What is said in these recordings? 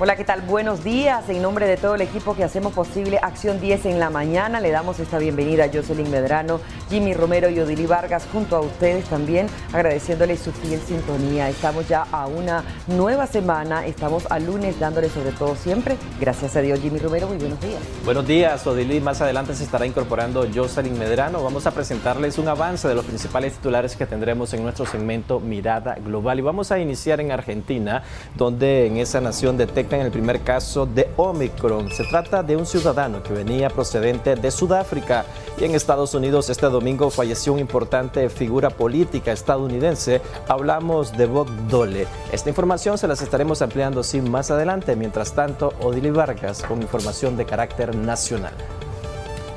Hola, ¿qué tal? Buenos días. En nombre de todo el equipo que hacemos posible Acción 10 en la mañana, le damos esta bienvenida a Jocelyn Medrano, Jimmy Romero y Odili Vargas, junto a ustedes también, agradeciéndoles su fiel sintonía. Estamos ya a una nueva semana, estamos a lunes dándole sobre todo siempre. Gracias a Dios, Jimmy Romero, muy buenos días. Buenos días, Odili. Más adelante se estará incorporando Jocelyn Medrano. Vamos a presentarles un avance de los principales titulares que tendremos en nuestro segmento Mirada Global. Y vamos a iniciar en Argentina, donde en esa nación detectan el primer caso de Omicron. Se trata de un ciudadano que venía procedente de Sudáfrica, y en Estados Unidos este domingo falleció una importante figura política estadounidense. Hablamos de Bob Dole. Esta información se las estaremos ampliando más adelante. Mientras tanto, Odili Vargas con información de carácter nacional.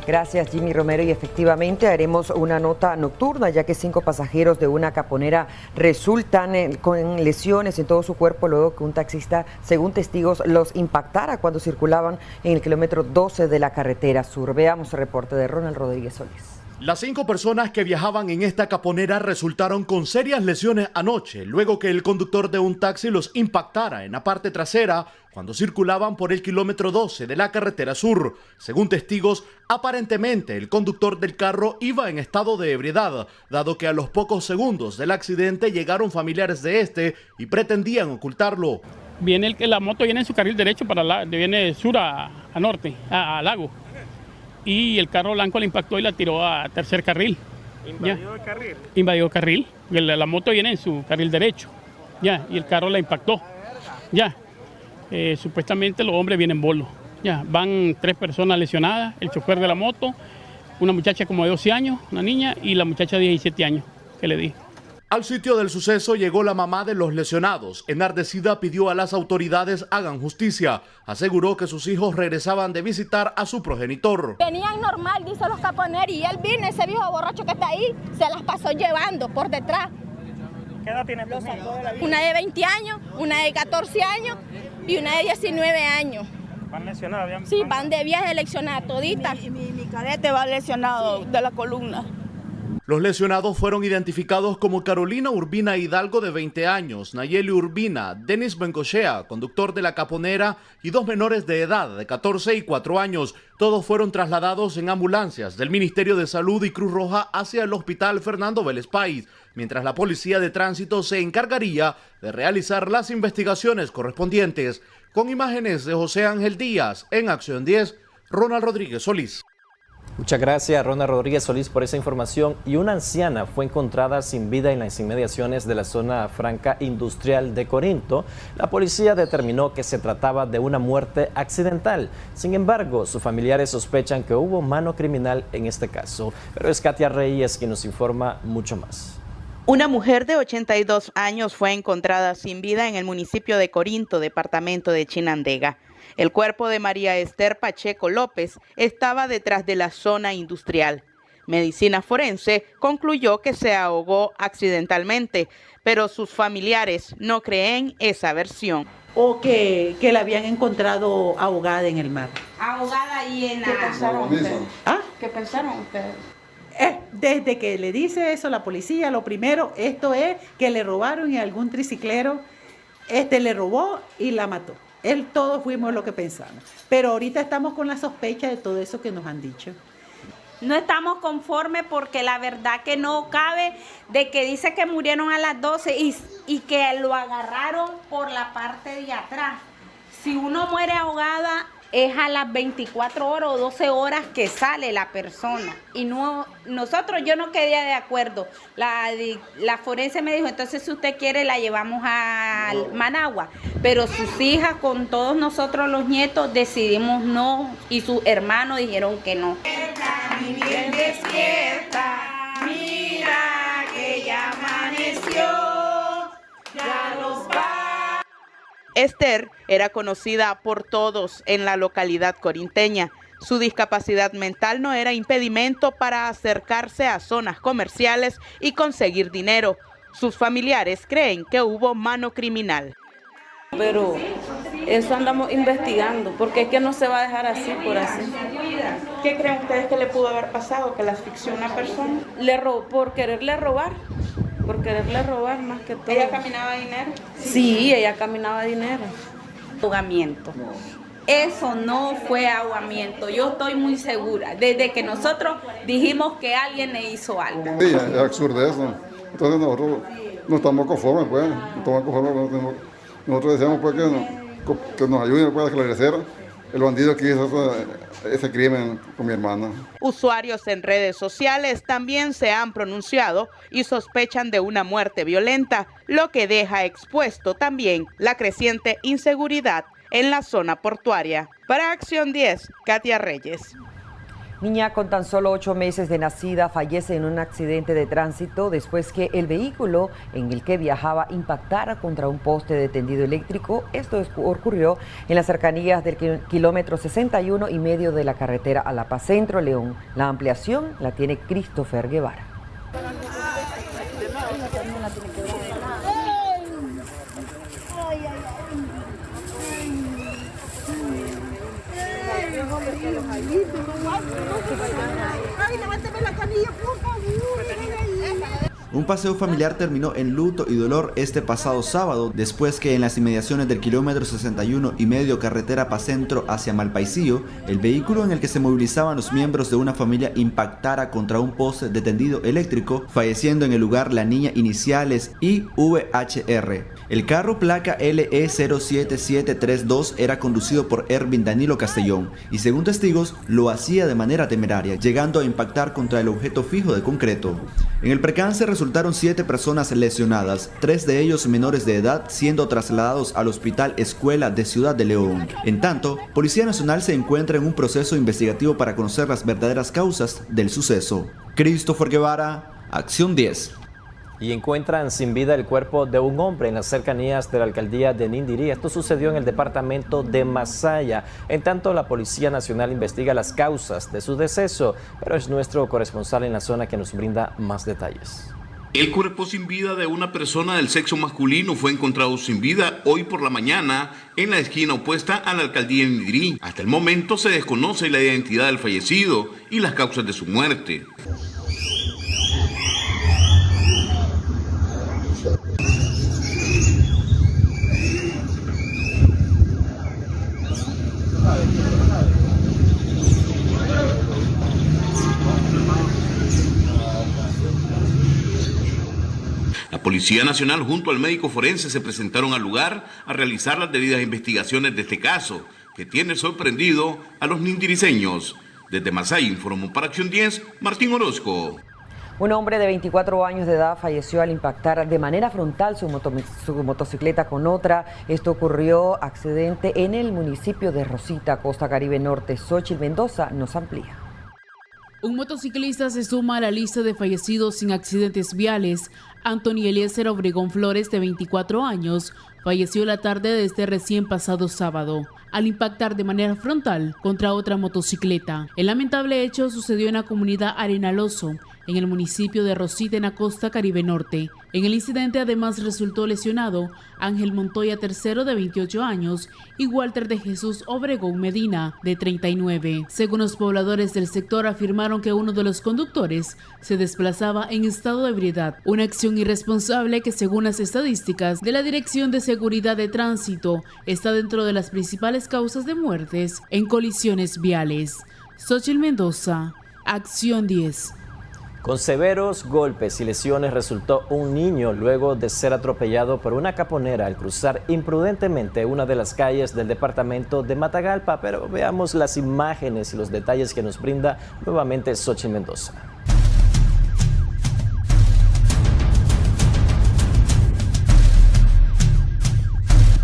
Gracias, Jimmy Romero, y efectivamente haremos una nota nocturna, ya que 5 pasajeros de una caponera resultan con lesiones en todo su cuerpo luego que un taxista, según testigos, los impactara cuando circulaban en el kilómetro 12 de la carretera sur. Veamos el reporte de Ronald Rodríguez Solís. Las 5 personas que viajaban en esta caponera resultaron con serias lesiones anoche, luego que el conductor de un taxi los impactara en la parte trasera cuando circulaban por el kilómetro 12 de la carretera sur. Según testigos, aparentemente el conductor del carro iba en estado de ebriedad, dado que a los pocos segundos del accidente llegaron familiares de este y pretendían ocultarlo. La moto viene en su carril derecho, viene de sur a norte, a Lago. Y el carro blanco la impactó y la tiró a tercer carril. ¿Invadió el carril? Invadió carril. La moto viene en su carril derecho, ya, y el carro la impactó. Ya. Supuestamente los hombres vienen en bolo. Ya, van 3 personas lesionadas, el chofer de la moto, una muchacha como de 12 años, una niña, y la muchacha de 17 años, que le di. Al sitio del suceso llegó la mamá de los lesionados. Enardecida pidió a las autoridades hagan justicia. Aseguró que sus hijos regresaban de visitar a su progenitor. Venían normal, dice los caponeros, y él vino, ese viejo borracho que está ahí, se las pasó llevando por detrás. ¿Qué edad tiene? Una de 20 años, una de 14 años y una de 19 años. ¿Van lesionadas? Sí, van de viaje lesionadas toditas. Mi cadete va lesionado de la columna. Los lesionados fueron identificados como Carolina Urbina Hidalgo, de 20 años, Nayeli Urbina, Denis Bengochea, conductor de la caponera, y 2 menores de edad de 14 y 4 años. Todos fueron trasladados en ambulancias del Ministerio de Salud y Cruz Roja hacia el Hospital Fernando Vélez Páez, mientras la Policía de Tránsito se encargaría de realizar las investigaciones correspondientes. Con imágenes de José Ángel Díaz, en Acción 10, Ronald Rodríguez Solís. Muchas gracias, Ronald Rodríguez Solís, por esa información. Y una anciana fue encontrada sin vida en las inmediaciones de la zona franca industrial de Corinto. La policía determinó que se trataba de una muerte accidental. Sin embargo, sus familiares sospechan que hubo mano criminal en este caso. Pero es Katia Reyes quien nos informa mucho más. Una mujer de 82 años fue encontrada sin vida en el municipio de Corinto, departamento de Chinandega. El cuerpo de María Esther Pacheco López estaba detrás de la zona industrial. Medicina forense concluyó que se ahogó accidentalmente, pero sus familiares no creen esa versión. O que la habían encontrado ahogada en el mar. Ahogada y en la... ¿Qué pensaron ustedes? ¿Ah? ¿Qué pensaron ustedes? Desde que le dice eso la policía, lo primero, esto es que le robaron y algún triciclero le robó y la mató. Todos fuimos lo que pensamos. Pero ahorita estamos con la sospecha de todo eso que nos han dicho. No estamos conformes porque la verdad que no cabe de que dice que murieron a las 12 y que lo agarraron por la parte de atrás. Si uno muere ahogada es a las 24 horas o 12 horas que sale la persona. Y no, yo no quedé de acuerdo. La forense me dijo, entonces si usted quiere la llevamos a Managua. Pero sus hijas con todos nosotros los nietos decidimos no y sus hermanos dijeron que no. Mi bien despierta, mira que ya amaneció, ya los va. Esther era conocida por todos en la localidad corinteña. Su discapacidad mental no era impedimento para acercarse a zonas comerciales y conseguir dinero. Sus familiares creen que hubo mano criminal. Pero eso andamos investigando, porque es que no se va a dejar así por así. ¿Qué creen ustedes que le pudo haber pasado? ¿Que la asfixió una persona? Por quererle robar más que todo. ¿Ella caminaba dinero? Sí, ella caminaba dinero. Ahogamiento. Eso no fue ahogamiento, yo estoy muy segura, desde que nosotros dijimos que alguien le hizo algo. Sí, es absurdo eso. Entonces nosotros no estamos conformes, pues. No estamos conformes. Nosotros deseamos pues, que nos ayuden pues, a esclarecer el bandido que hizo ese crimen con mi hermana. Usuarios en redes sociales también se han pronunciado y sospechan de una muerte violenta, lo que deja expuesto también la creciente inseguridad en la zona portuaria. Para Acción 10, Katia Reyes. Niña con tan solo 8 meses de nacida fallece en un accidente de tránsito después que el vehículo en el que viajaba impactara contra un poste de tendido eléctrico. Esto ocurrió en las cercanías del kilómetro 61 y medio de la carretera Alapa Centro, León. La ampliación la tiene Christopher Guevara. Un paseo familiar terminó en luto y dolor este pasado sábado, después que en las inmediaciones del kilómetro 61 y medio carretera Pacentro hacia Malpaisillo, el vehículo en el que se movilizaban los miembros de una familia impactara contra un poste de tendido eléctrico, falleciendo en el lugar la niña iniciales IVHR. El carro placa LE07732 era conducido por Ervin Danilo Castellón y según testigos lo hacía de manera temeraria, llegando a impactar contra el objeto fijo de concreto. En el percance resultaron 7 personas lesionadas, 3 de ellos menores de edad, siendo trasladados al Hospital Escuela de Ciudad de León. En tanto, Policía Nacional se encuentra en un proceso investigativo para conocer las verdaderas causas del suceso. Christopher Guevara, Acción 10. Y encuentran sin vida el cuerpo de un hombre en las cercanías de la alcaldía de Nindirí. Esto sucedió en el departamento de Masaya. En tanto, la Policía Nacional investiga las causas de su deceso, pero es nuestro corresponsal en la zona que nos brinda más detalles. El cuerpo sin vida de una persona del sexo masculino fue encontrado sin vida hoy por la mañana en la esquina opuesta a la alcaldía de Nindirí. Hasta el momento se desconoce la identidad del fallecido y las causas de su muerte. La Policía Nacional junto al médico forense se presentaron al lugar a realizar las debidas investigaciones de este caso, que tiene sorprendido a los nindiriseños. Desde Masaya informó para Acción 10, Martín Orozco. Un hombre de 24 años de edad falleció al impactar de manera frontal su motocicleta con otra. Esto ocurrió accidente en el municipio de Rosita, Costa Caribe Norte. Xochitl Mendoza nos amplía. Un motociclista se suma a la lista de fallecidos sin accidentes viales. Anthony Eliezer Obregón Flores, de 24 años, falleció la tarde de este recién pasado sábado, al impactar de manera frontal contra otra motocicleta. El lamentable hecho sucedió en la comunidad Arenaloso, en el municipio de Rosita, en la Costa Caribe Norte. En el incidente además resultó lesionado Ángel Montoya III, de 28 años, y Walter de Jesús Obregón Medina, de 39. Según los pobladores del sector, afirmaron que uno de los conductores se desplazaba en estado de ebriedad, una acción irresponsable que, según las estadísticas de la Dirección de Seguridad de Tránsito, está dentro de las principales causas de muertes en colisiones viales. Xochitl Mendoza, Acción 10. Con severos golpes y lesiones resultó un niño luego de ser atropellado por una caponera al cruzar imprudentemente una de las calles del departamento de Matagalpa. Pero veamos las imágenes y los detalles que nos brinda nuevamente Xochitl Mendoza.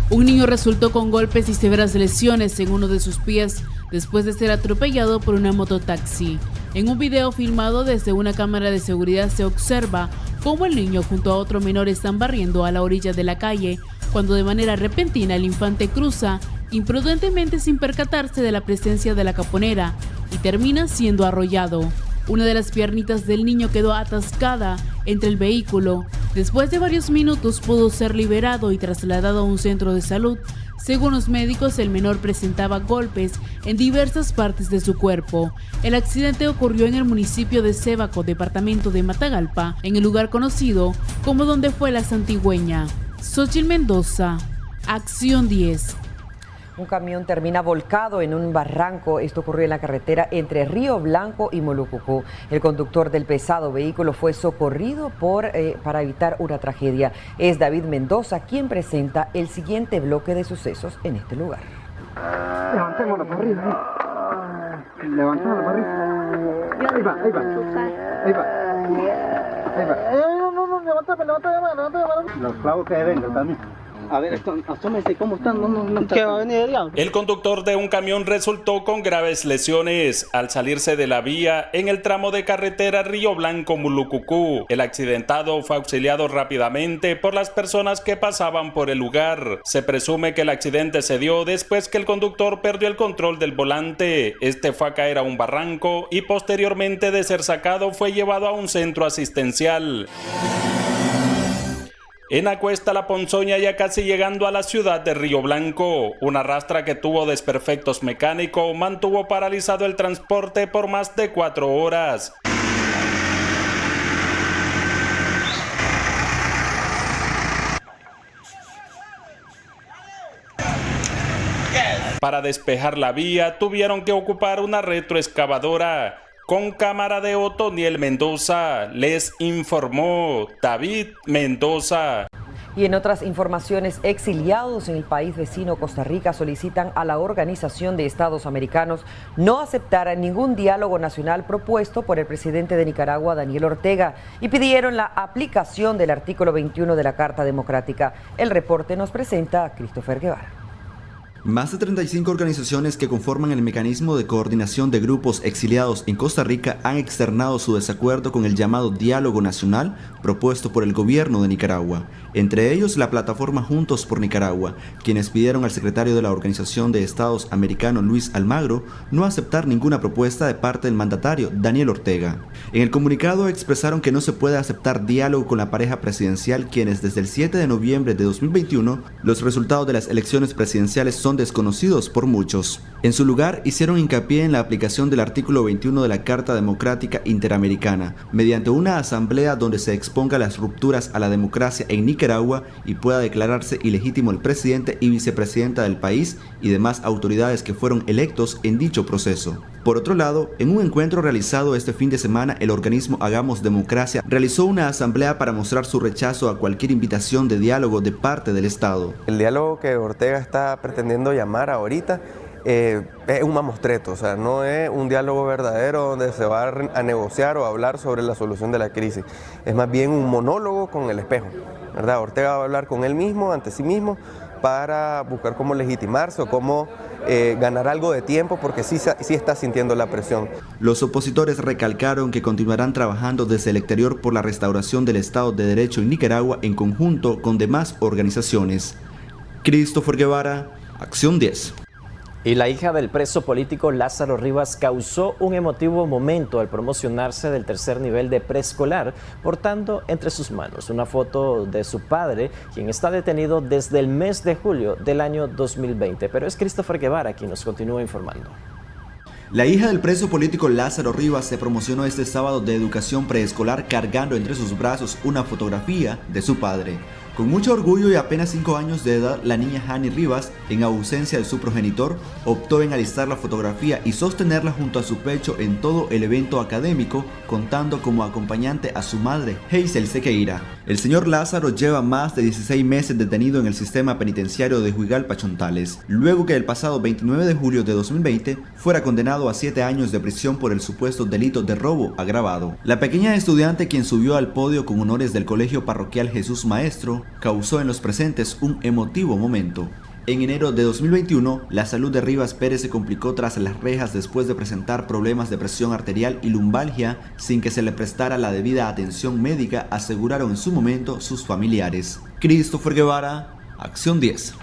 Un niño resultó con golpes y severas lesiones en uno de sus pies después de ser atropellado por una mototaxi. En un video filmado desde una cámara de seguridad se observa cómo el niño junto a otro menor están barriendo a la orilla de la calle cuando de manera repentina el infante cruza imprudentemente sin percatarse de la presencia de la caponera y termina siendo arrollado. Una de las piernitas del niño quedó atascada entre el vehículo. Después de varios minutos pudo ser liberado y trasladado a un centro de salud. Según los médicos, el menor presentaba golpes en diversas partes de su cuerpo. El accidente ocurrió en el municipio de Sébaco, departamento de Matagalpa, en el lugar conocido como Donde fue la Santigüeña. Xochitl Mendoza, Acción 10. Un camión termina volcado en un barranco. Esto ocurrió en la carretera entre Río Blanco y Molucucú. El conductor del pesado vehículo fue socorrido para evitar una tragedia. Es David Mendoza quien presenta el siguiente bloque de sucesos en este lugar. Levantémoslo para arriba. Levantémoslo para arriba. Ahí va. No, levántame. Los clavos que vengan también. A ver, asómense cómo están, ¿qué va a venir el diablo? El conductor de un camión resultó con graves lesiones al salirse de la vía en el tramo de carretera Río Blanco-Molucucú. El accidentado fue auxiliado rápidamente por las personas que pasaban por el lugar. Se presume que el accidente se dio después que el conductor perdió el control del volante. Este fue a caer a un barranco y posteriormente de ser sacado fue llevado a un centro asistencial. En Acuesta La Ponzoña, ya casi llegando a la ciudad de Río Blanco, una rastra que tuvo desperfectos mecánicos mantuvo paralizado el transporte por más de 4 horas. Para despejar la vía tuvieron que ocupar una retroexcavadora. Con cámara de Otoniel Mendoza, les informó David Mendoza. Y en otras informaciones, exiliados en el país vecino Costa Rica solicitan a la Organización de Estados Americanos no aceptar ningún diálogo nacional propuesto por el presidente de Nicaragua, Daniel Ortega, y pidieron la aplicación del artículo 21 de la Carta Democrática. El reporte nos presenta Christopher Guevara. Más de 35 organizaciones que conforman el mecanismo de coordinación de grupos exiliados en Costa Rica han externado su desacuerdo con el llamado diálogo nacional propuesto por el gobierno de Nicaragua, entre ellos la plataforma Juntos por Nicaragua, quienes pidieron al secretario de la Organización de Estados Americanos, Luis Almagro, no aceptar ninguna propuesta de parte del mandatario, Daniel Ortega. En el comunicado expresaron que no se puede aceptar diálogo con la pareja presidencial, quienes desde el 7 de noviembre de 2021 los resultados de las elecciones presidenciales son desconocidos por muchos. En su lugar, hicieron hincapié en la aplicación del artículo 21 de la Carta Democrática Interamericana, mediante una asamblea donde se exponga las rupturas a la democracia en Nicaragua y pueda declararse ilegítimo el presidente y vicepresidenta del país y demás autoridades que fueron electos en dicho proceso. Por otro lado, en un encuentro realizado este fin de semana, el organismo Hagamos Democracia realizó una asamblea para mostrar su rechazo a cualquier invitación de diálogo de parte del Estado. El diálogo que Ortega está pretendiendo llamar ahorita es un mamostreto, o sea, no es un diálogo verdadero donde se va a negociar o a hablar sobre la solución de la crisis. Es más bien un monólogo con el espejo, ¿verdad? Ortega va a hablar con él mismo, ante sí mismo, para buscar cómo legitimarse o cómo ganar algo de tiempo, porque sí está sintiendo la presión. Los opositores recalcaron que continuarán trabajando desde el exterior por la restauración del Estado de Derecho en Nicaragua en conjunto con demás organizaciones. Christopher Guevara, Acción 10. Y la hija del preso político Lázaro Rivas causó un emotivo momento al promocionarse del tercer nivel de preescolar, portando entre sus manos una foto de su padre, quien está detenido desde el mes de julio del año 2020. Pero es Christopher Guevara quien nos continúa informando. La hija del preso político Lázaro Rivas se promocionó este sábado de educación preescolar cargando entre sus brazos una fotografía de su padre. Con mucho orgullo y apenas 5 años de edad, la niña Hani Rivas, en ausencia de su progenitor, optó en alistar la fotografía y sostenerla junto a su pecho en todo el evento académico, contando como acompañante a su madre, Hazel Sequeira. El señor Lázaro lleva más de 16 meses detenido en el sistema penitenciario de Huigalpa Chontales, luego que el pasado 29 de julio de 2020 fuera condenado a 7 años de prisión por el supuesto delito de robo agravado. La pequeña estudiante, quien subió al podio con honores del Colegio Parroquial Jesús Maestro, causó en los presentes un emotivo momento. En enero de 2021, la salud de Rivas Pérez se complicó tras las rejas después de presentar problemas de presión arterial y lumbalgia sin que se le prestara la debida atención médica, aseguraron en su momento sus familiares. Christopher Guevara, Acción 10.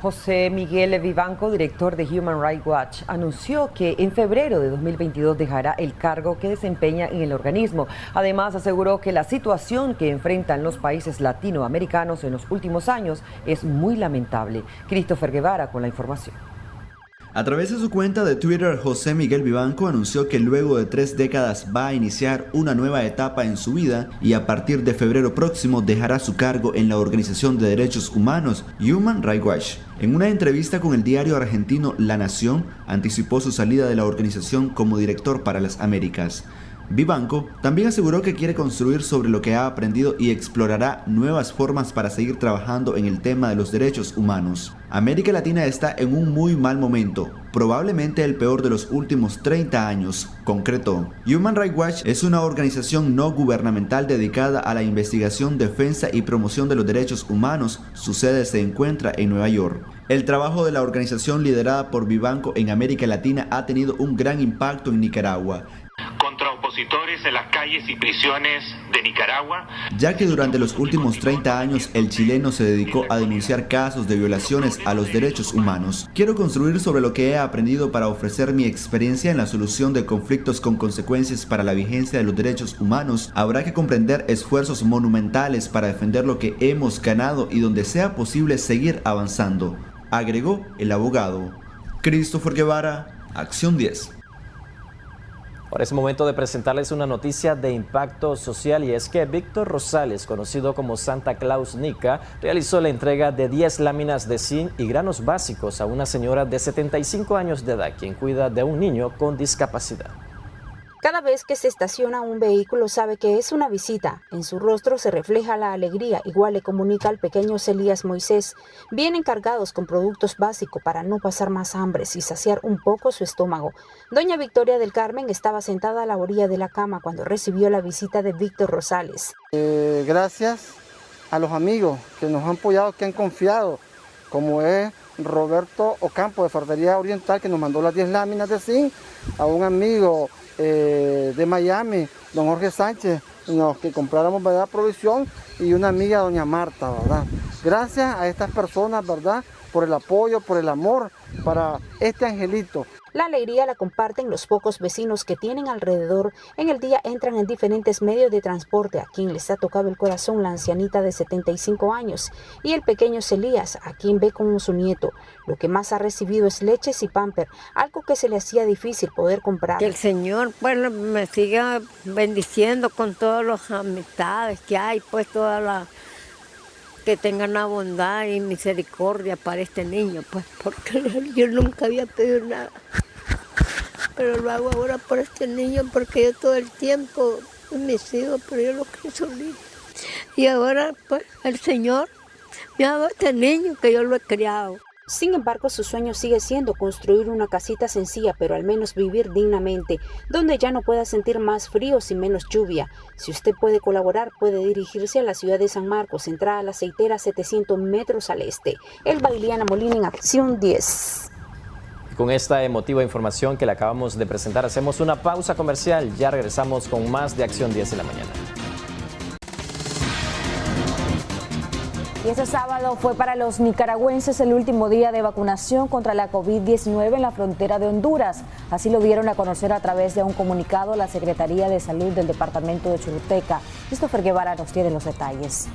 José Miguel Vivanco, director de Human Rights Watch, anunció que en febrero de 2022 dejará el cargo que desempeña en el organismo. Además, aseguró que la situación que enfrentan los países latinoamericanos en los últimos años es muy lamentable. Christopher Guevara con la información. A través de su cuenta de Twitter, José Miguel Vivanco anunció que luego de 3 décadas va a iniciar una nueva etapa en su vida y a partir de febrero próximo dejará su cargo en la Organización de Derechos Humanos Human Rights Watch. En una entrevista con el diario argentino La Nación, anticipó su salida de la organización como director para las Américas. Vivanco también aseguró que quiere construir sobre lo que ha aprendido y explorará nuevas formas para seguir trabajando en el tema de los derechos humanos. América Latina está en un muy mal momento, probablemente el peor de los últimos 30 años, concretó. Human Rights Watch es una organización no gubernamental dedicada a la investigación, defensa y promoción de los derechos humanos. Su sede se encuentra en Nueva York. El trabajo de la organización liderada por Vivanco en América Latina ha tenido un gran impacto en Nicaragua, contra opositores en las calles y prisiones de Nicaragua, ya que durante los últimos 30 años el chileno se dedicó a denunciar casos de violaciones a los derechos humanos. Quiero construir sobre lo que he aprendido para ofrecer mi experiencia en la solución de conflictos con consecuencias para la vigencia de los derechos humanos. Habrá que comprender esfuerzos monumentales para defender lo que hemos ganado y donde sea posible seguir avanzando, agregó el abogado. Christopher Guevara, Acción 10. Ahora es momento de presentarles una noticia de impacto social y es que Víctor Rosales, conocido como Santa Claus Nica, realizó la entrega de 10 láminas de zinc y granos básicos a una señora de 75 años de edad quien cuida de un niño con discapacidad. Cada vez que se estaciona un vehículo sabe que es una visita. En su rostro se refleja la alegría, igual le comunica al pequeño Celías Moisés. Vienen cargados con productos básicos para no pasar más hambre y saciar un poco su estómago. Doña Victoria del Carmen estaba sentada a la orilla de la cama cuando recibió la visita de Víctor Rosales. Gracias a los amigos que nos han apoyado, que han confiado, como es Roberto Ocampo de Ferretería Oriental, que nos mandó las 10 láminas de zinc, a un amigo de Miami, don Jorge Sánchez, que compráramos, ¿verdad?, provisión, y una amiga, doña Marta, ¿verdad? Gracias a estas personas, ¿verdad?, por el apoyo, por el amor para este angelito. La alegría la comparten los pocos vecinos que tienen alrededor. En el día entran en diferentes medios de transporte, a quien les ha tocado el corazón la ancianita de 75 años y el pequeño Celías, a quien ve como su nieto. Lo que más ha recibido es leches y pamper, algo que se le hacía difícil poder comprar. Que el Señor pues me siga bendiciendo con todas las amistades que hay, pues todas las que tengan la bondad y misericordia para este niño, pues porque yo nunca había pedido nada, pero lo hago ahora por este niño, porque yo todo el tiempo mis hijos, pero yo lo quiero solito, y ahora pues el Señor me ha dado este niño que yo lo he criado. Sin embargo, su sueño sigue siendo construir una casita sencilla, pero al menos vivir dignamente, donde ya no pueda sentir más frío y menos lluvia. Si usted puede colaborar, puede dirigirse a la ciudad de San Marcos, entrada a la aceitera 700 metros al este. Elba Iliana Molina en Acción 10. Con esta emotiva información que le acabamos de presentar, hacemos una pausa comercial. Ya regresamos con más de Acción 10 en la mañana. Y este sábado fue para los nicaragüenses el último día de vacunación contra la COVID-19 en la frontera de Honduras. Así lo dieron a conocer a través de un comunicado la Secretaría de Salud del Departamento de Choluteca. Christopher Guevara nos tiene los detalles.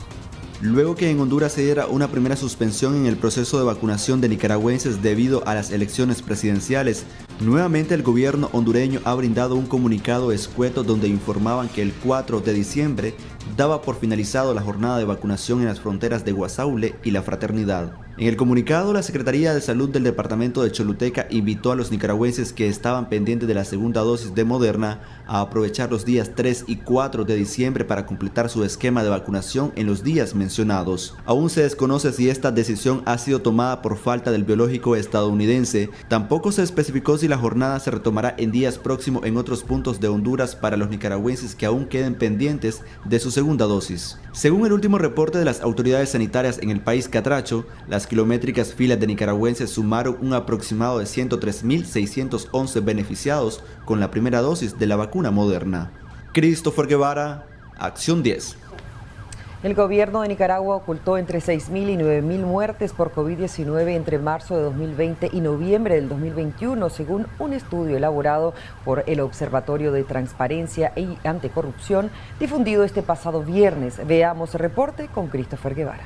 Luego que en Honduras se diera una primera suspensión en el proceso de vacunación de nicaragüenses debido a las elecciones presidenciales, nuevamente el gobierno hondureño ha brindado un comunicado escueto donde informaban que el 4 de diciembre daba por finalizado la jornada de vacunación en las fronteras de Guasaule y La Fraternidad. En el comunicado, la Secretaría de Salud del Departamento de Choluteca invitó a los nicaragüenses que estaban pendientes de la segunda dosis de Moderna a aprovechar los días 3 y 4 de diciembre para completar su esquema de vacunación en los días mencionados. Aún se desconoce si esta decisión ha sido tomada por falta del biológico estadounidense. Tampoco se especificó si la jornada se retomará en días próximos en otros puntos de Honduras para los nicaragüenses que aún queden pendientes de su segunda dosis. Según el último reporte de las autoridades sanitarias en el país catracho, las kilométricas filas de nicaragüenses sumaron un aproximado de 103.611 beneficiados con la primera dosis de la vacuna Moderna. Christopher Guevara, Acción 10. El gobierno de Nicaragua ocultó entre 6.000 y 9.000 muertes por COVID-19 entre marzo de 2020 y noviembre del 2021, según un estudio elaborado por el Observatorio de Transparencia y Anticorrupción, difundido este pasado viernes. Veamos el reporte con Christopher Guevara.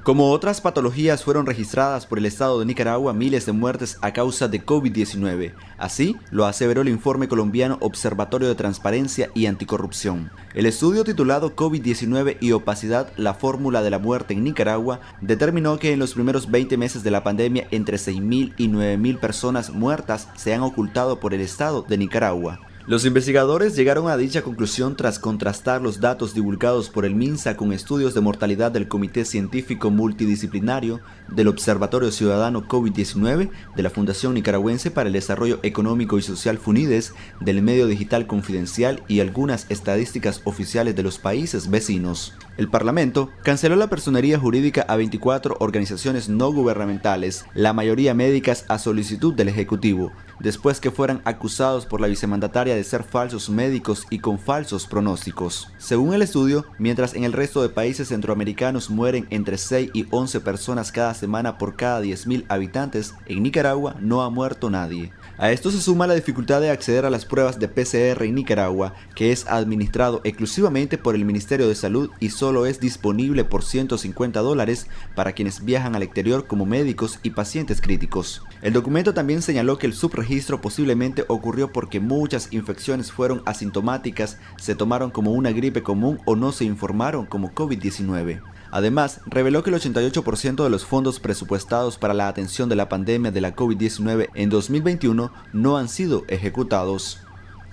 Como otras patologías fueron registradas por el Estado de Nicaragua miles de muertes a causa de COVID-19. Así lo aseveró el informe colombiano Observatorio de Transparencia y Anticorrupción. El estudio titulado COVID-19 y opacidad, la fórmula de la muerte en Nicaragua, determinó que en los primeros 20 meses de la pandemia entre 6.000 y 9.000 personas muertas se han ocultado por el Estado de Nicaragua. Los investigadores llegaron a dicha conclusión tras contrastar los datos divulgados por el MINSA con estudios de mortalidad del Comité Científico Multidisciplinario, del Observatorio Ciudadano COVID-19, de la Fundación Nicaragüense para el Desarrollo Económico y Social FUNIDES, del Medio Digital Confidencial y algunas estadísticas oficiales de los países vecinos. El Parlamento canceló la personería jurídica a 24 organizaciones no gubernamentales, la mayoría médicas a solicitud del Ejecutivo, después que fueran acusados por la vicemandataria de ser falsos médicos y con falsos pronósticos. Según el estudio, mientras en el resto de países centroamericanos mueren entre 6 y 11 personas cada semana por cada 10.000 habitantes, en Nicaragua no ha muerto nadie. A esto se suma la dificultad de acceder a las pruebas de PCR en Nicaragua, que es administrado exclusivamente por el Ministerio de Salud y solo es disponible por $150 para quienes viajan al exterior como médicos y pacientes críticos. El documento también señaló que el subregistro posiblemente ocurrió porque muchas infecciones fueron asintomáticas, se tomaron como una gripe común o no se informaron como COVID-19. Además, reveló que el 88% de los fondos presupuestados para la atención de la pandemia de la COVID-19 en 2021 no han sido ejecutados.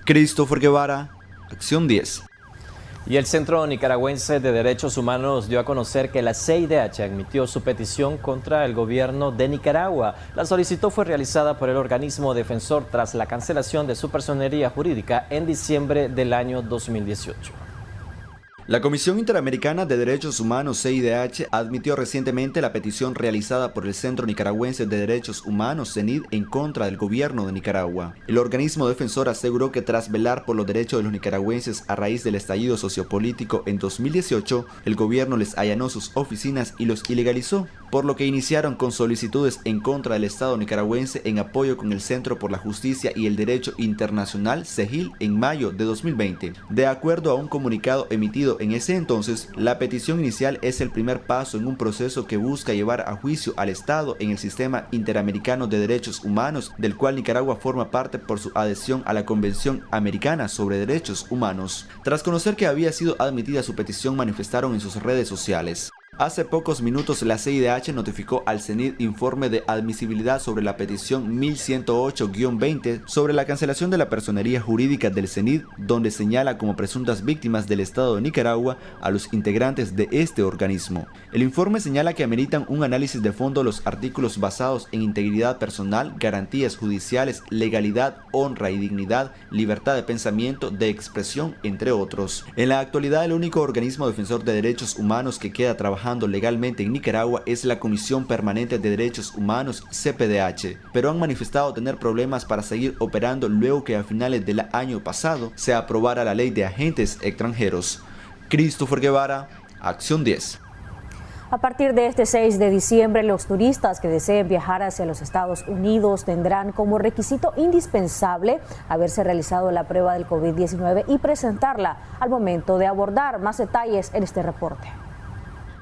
Christopher Guevara, Acción 10. Y el Centro Nicaragüense de Derechos Humanos dio a conocer que la CIDH admitió su petición contra el gobierno de Nicaragua. La solicitud fue realizada por el organismo defensor tras la cancelación de su personería jurídica en diciembre del año 2018. La Comisión Interamericana de Derechos Humanos, CIDH, admitió recientemente la petición realizada por el Centro Nicaragüense de Derechos Humanos, CENID, en contra del gobierno de Nicaragua. El organismo defensor aseguró que tras velar por los derechos de los nicaragüenses a raíz del estallido sociopolítico en 2018, el gobierno les allanó sus oficinas y los ilegalizó, por lo que iniciaron con solicitudes en contra del Estado nicaragüense en apoyo con el Centro por la Justicia y el Derecho Internacional, CEGIL, en mayo de 2020. De acuerdo a un comunicado emitido en ese entonces, la petición inicial es el primer paso en un proceso que busca llevar a juicio al Estado en el sistema interamericano de derechos humanos, del cual Nicaragua forma parte por su adhesión a la Convención Americana sobre Derechos Humanos. Tras conocer que había sido admitida su petición, manifestaron en sus redes sociales. Hace pocos minutos la CIDH notificó al CENID informe de admisibilidad sobre la petición 1108-20 sobre la cancelación de la personería jurídica del CENID, donde señala como presuntas víctimas del Estado de Nicaragua a los integrantes de este organismo. El informe señala que ameritan un análisis de fondo los artículos basados en integridad personal, garantías judiciales, legalidad, honra y dignidad, libertad de pensamiento, de expresión, entre otros. En la actualidad, el único organismo defensor de derechos humanos que queda trabajando legalmente en Nicaragua es la Comisión Permanente de Derechos Humanos, CPDH, pero han manifestado tener problemas para seguir operando luego que a finales del año pasado se aprobara la ley de agentes extranjeros. Christopher Guevara, Acción 10. A partir de este 6 de diciembre, los turistas que deseen viajar hacia los Estados Unidos tendrán como requisito indispensable haberse realizado la prueba del COVID-19 y presentarla al momento de abordar. Más detalles en este reporte.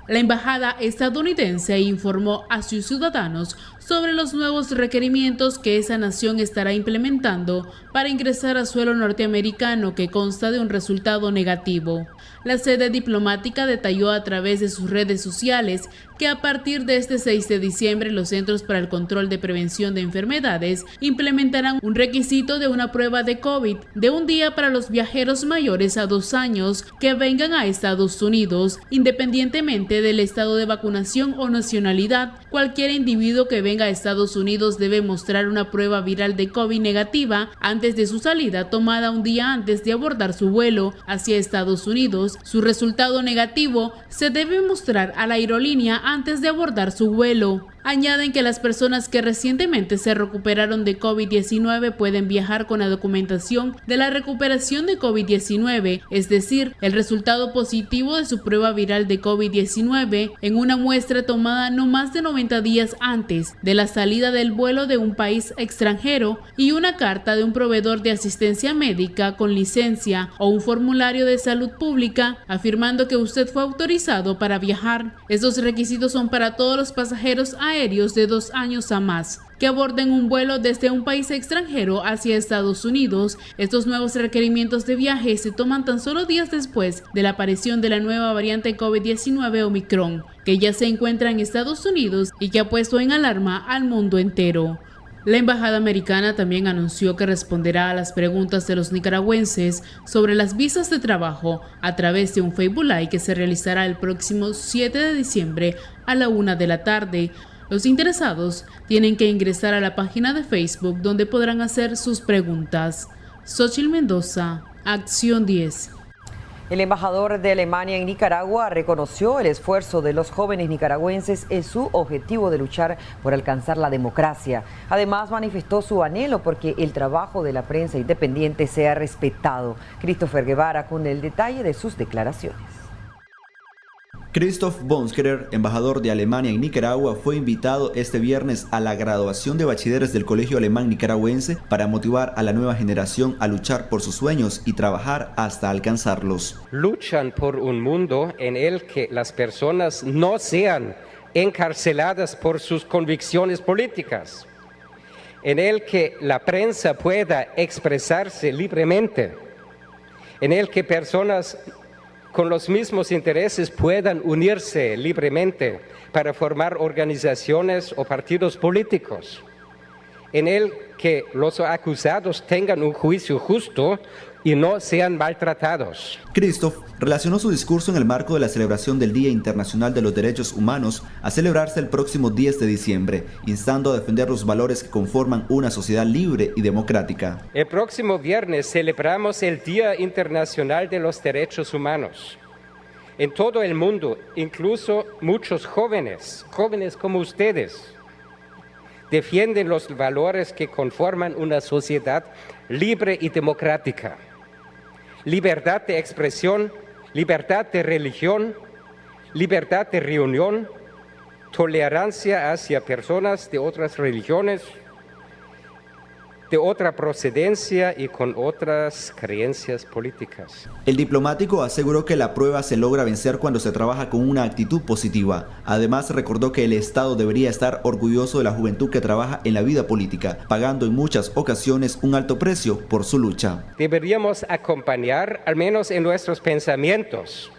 La embajada estadounidense informó a sus ciudadanos sobre los nuevos requerimientos que esa nación estará implementando para ingresar a suelo norteamericano que consta de un resultado negativo. La sede diplomática detalló a través de sus redes sociales que a partir de este 6 de diciembre los Centros para el Control de Prevención de Enfermedades implementarán un requisito de una prueba de COVID de un día para los viajeros mayores a 2 años que vengan a Estados Unidos, independientemente del estado de vacunación o nacionalidad. Cualquier individuo que venga a Estados Unidos debe mostrar una prueba viral de COVID negativa antes de su salida, tomada un día antes de abordar su vuelo hacia Estados Unidos. Su resultado negativo se debe mostrar a la aerolínea antes de abordar su vuelo. Añaden que las personas que recientemente se recuperaron de COVID-19 pueden viajar con la documentación de la recuperación de COVID-19, es decir, el resultado positivo de su prueba viral de COVID-19 en una muestra tomada no más de 90 días antes de la salida del vuelo de un país extranjero y una carta de un proveedor de asistencia médica con licencia o un formulario de salud pública afirmando que usted fue autorizado para viajar. Estos requisitos son para todos los pasajeros aéreos de 2 años a más que aborden un vuelo desde un país extranjero hacia Estados Unidos. Estos nuevos requerimientos de viaje se toman tan solo días después de la aparición de la nueva variante COVID-19 Omicron, que ya se encuentra en Estados Unidos y que ha puesto en alarma al mundo entero. La embajada americana también anunció que responderá a las preguntas de los nicaragüenses sobre las visas de trabajo a través de un Facebook Live que se realizará el próximo 7 de diciembre a la 1 de la tarde. Los interesados tienen que ingresar a la página de Facebook donde podrán hacer sus preguntas. Xochitl Mendoza, Acción 10. El embajador de Alemania en Nicaragua reconoció el esfuerzo de los jóvenes nicaragüenses en su objetivo de luchar por alcanzar la democracia. Además, manifestó su anhelo porque el trabajo de la prensa independiente sea respetado. Christopher Guevara con el detalle de sus declaraciones. Christoph Bonsker, embajador de Alemania en Nicaragua, fue invitado este viernes a la graduación de bachilleres del Colegio Alemán Nicaragüense para motivar a la nueva generación a luchar por sus sueños y trabajar hasta alcanzarlos. Luchan por un mundo en el que las personas no sean encarceladas por sus convicciones políticas, en el que la prensa pueda expresarse libremente, en el que personas con los mismos intereses puedan unirse libremente para formar organizaciones o partidos políticos, en el que los acusados tengan un juicio justo y no sean maltratados. Christoph relacionó su discurso en el marco de la celebración del Día Internacional de los Derechos Humanos a celebrarse el próximo 10 de diciembre, instando a defender los valores que conforman una sociedad libre y democrática. El próximo viernes celebramos el Día Internacional de los Derechos Humanos. En todo el mundo, incluso muchos jóvenes como ustedes, defienden los valores que conforman una sociedad libre y democrática. Libertad de expresión, libertad de religión, libertad de reunión, tolerancia hacia personas de otras religiones, de otra procedencia y con otras creencias políticas. El diplomático aseguró que la prueba se logra vencer cuando se trabaja con una actitud positiva. Además, recordó que el Estado debería estar orgulloso de la juventud que trabaja en la vida política, pagando en muchas ocasiones un alto precio por su lucha. Deberíamos acompañar, al menos en nuestros pensamientos,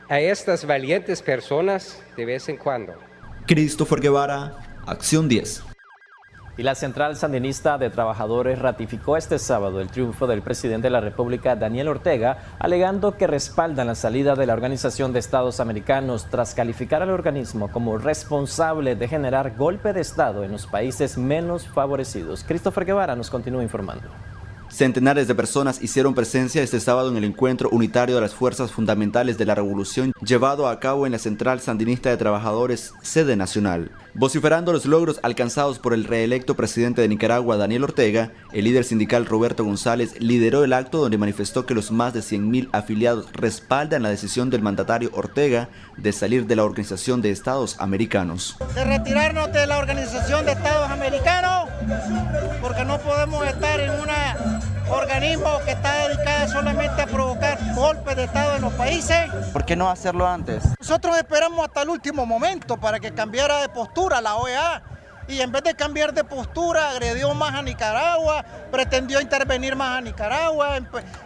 a estas valientes personas de vez en cuando. Christopher Guevara, Acción 10. Y la Central Sandinista de Trabajadores ratificó este sábado el triunfo del presidente de la República, Daniel Ortega, alegando que respaldan la salida de la Organización de Estados Americanos tras calificar al organismo como responsable de generar golpe de Estado en los países menos favorecidos. Christopher Guevara nos continúa informando. Centenares de personas hicieron presencia este sábado en el encuentro unitario de las fuerzas fundamentales de la revolución llevado a cabo en la Central Sandinista de Trabajadores, sede nacional. Vociferando los logros alcanzados por el reelecto presidente de Nicaragua, Daniel Ortega, el líder sindical Roberto González lideró el acto donde manifestó que los más de 100,000 afiliados respaldan la decisión del mandatario Ortega de salir de la Organización de Estados Americanos. De retirarnos de la Organización de Estados Americanos, porque no podemos estar en un organismo que está dedicado solamente a provocar golpes de Estado en los países. ¿Por qué no hacerlo antes? Nosotros esperamos hasta el último momento para que cambiara de postura la OEA, y en vez de cambiar de postura agredió más a Nicaragua, pretendió intervenir más a Nicaragua,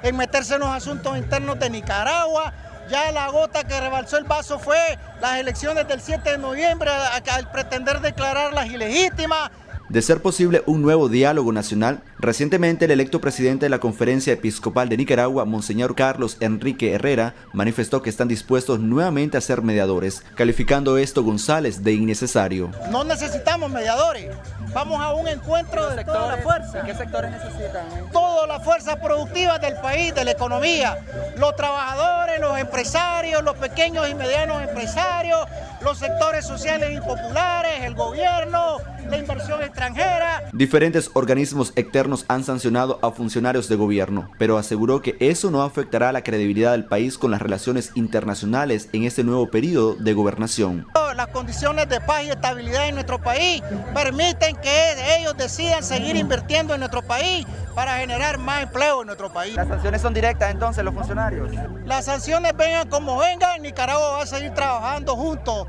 en meterse en los asuntos internos de Nicaragua. Ya la gota que rebalsó el vaso fue las elecciones del 7 de noviembre al pretender declararlas ilegítimas. De ser posible un nuevo diálogo nacional, recientemente el electo presidente de la Conferencia Episcopal de Nicaragua, Monseñor Carlos Enrique Herrera, manifestó que están dispuestos nuevamente a ser mediadores, calificando esto González de innecesario. No necesitamos mediadores, vamos a un encuentro de toda la fuerza. ¿Qué sectores necesitan? Todas las fuerzas productivas del país, de la economía, los trabajadores, los empresarios, los pequeños y medianos empresarios, los sectores sociales y populares, el gobierno, la inversión extranjera. Diferentes organismos externos han sancionado a funcionarios de gobierno, pero aseguró que eso no afectará la credibilidad del país con las relaciones internacionales en este nuevo periodo de gobernación. Las condiciones de paz y estabilidad en nuestro país permiten que ellos decidan seguir invirtiendo en nuestro país para generar más empleo en nuestro país. ¿Las sanciones son directas entonces, los funcionarios? Las sanciones vengan como vengan, Nicaragua va a seguir trabajando junto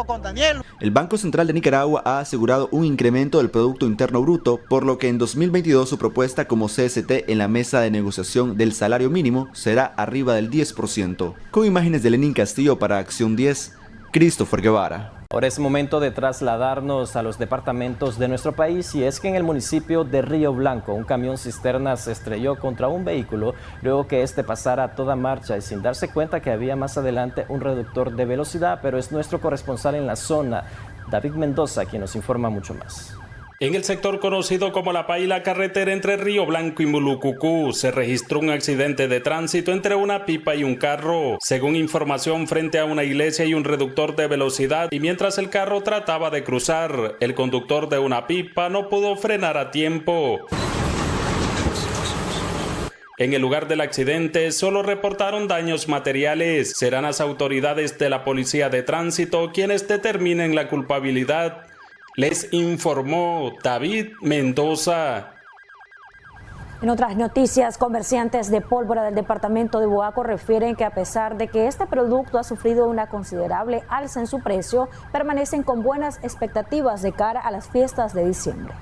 con Daniel. El Banco Central de Nicaragua ha asegurado un incremento del Producto Interno Bruto, por lo que en 2022 su propuesta como CST en la mesa de negociación del salario mínimo será arriba del 10%. Con imágenes de Lenín Castillo para Acción 10, Christopher Guevara. Ahora es momento de trasladarnos a los departamentos de nuestro país, y es que en el municipio de Río Blanco un camión cisterna se estrelló contra un vehículo luego que este pasara a toda marcha y sin darse cuenta que había más adelante un reductor de velocidad, pero es nuestro corresponsal en la zona, David Mendoza, quien nos informa mucho más. En el sector conocido como La Paila, carretera entre Río Blanco y Mulucucú, se registró un accidente de tránsito entre una pipa y un carro. Según información, frente a una iglesia y un reductor de velocidad, y mientras el carro trataba de cruzar, el conductor de una pipa no pudo frenar a tiempo. En el lugar del accidente solo reportaron daños materiales. Serán las autoridades de la Policía de Tránsito quienes determinen la culpabilidad. Les informó David Mendoza. En otras noticias, comerciantes de pólvora del departamento de Boaco refieren que a pesar de que este producto ha sufrido una considerable alza en su precio, permanecen con buenas expectativas de cara a las fiestas de diciembre.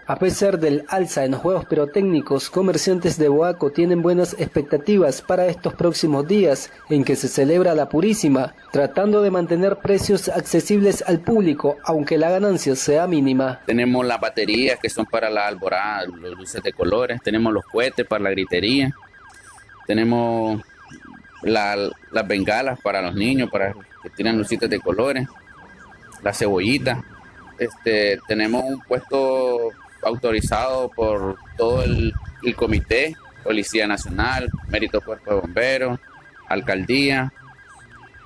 A pesar del alza en los juegos pirotécnicos, comerciantes de Boaco tienen buenas expectativas para estos próximos días en que se celebra la Purísima, tratando de mantener precios accesibles al público, aunque la ganancia sea mínima. Tenemos las baterías que son para la alborada, los luces de colores, tenemos los cohetes para la gritería, tenemos las bengalas para los niños, para que tienen lucitas de colores, la cebollita, tenemos un puesto autorizado por todo el comité, Policía Nacional, Mérito Cuerpo de Bomberos, Alcaldía.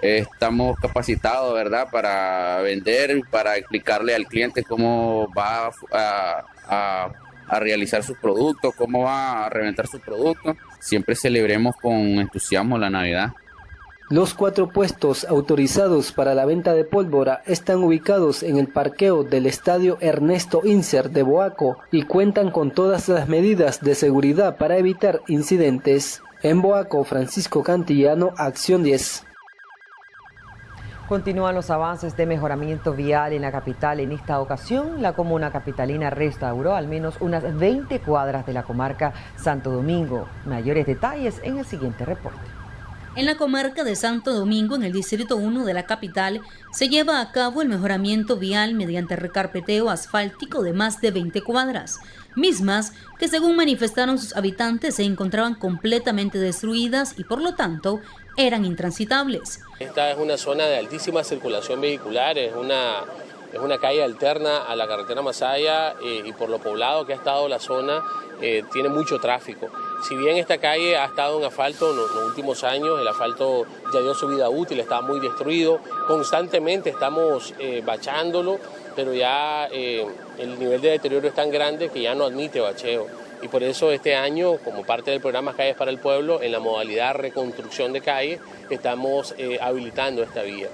Estamos capacitados, ¿verdad?, para vender, para explicarle al cliente cómo va a realizar sus productos, cómo va a reventar sus productos. Siempre celebremos con entusiasmo la Navidad. Los 4 puestos autorizados para la venta de pólvora están ubicados en el parqueo del Estadio Ernesto Inser de Boaco y cuentan con todas las medidas de seguridad para evitar incidentes. En Boaco, Francisco Cantillano, Acción 10. Continúan los avances de mejoramiento vial en la capital. En esta ocasión, la comuna capitalina restauró al menos unas 20 cuadras de la comarca Santo Domingo. Mayores detalles en el siguiente reporte. En la comarca de Santo Domingo, en el Distrito 1 de la capital, se lleva a cabo el mejoramiento vial mediante recarpeteo asfáltico de más de 20 cuadras, mismas que, según manifestaron sus habitantes, se encontraban completamente destruidas y por lo tanto eran intransitables. Esta es una zona de altísima circulación vehicular, es una calle alterna a la carretera Masaya y por lo poblado que ha estado la zona tiene mucho tráfico. Si bien esta calle ha estado en asfalto en los últimos años, el asfalto ya dio su vida útil, está muy destruido, constantemente estamos bachándolo, pero ya el nivel de deterioro es tan grande que ya no admite bacheo. Y por eso este año, como parte del programa Calles para el Pueblo, en la modalidad reconstrucción de calles, estamos habilitando esta vía.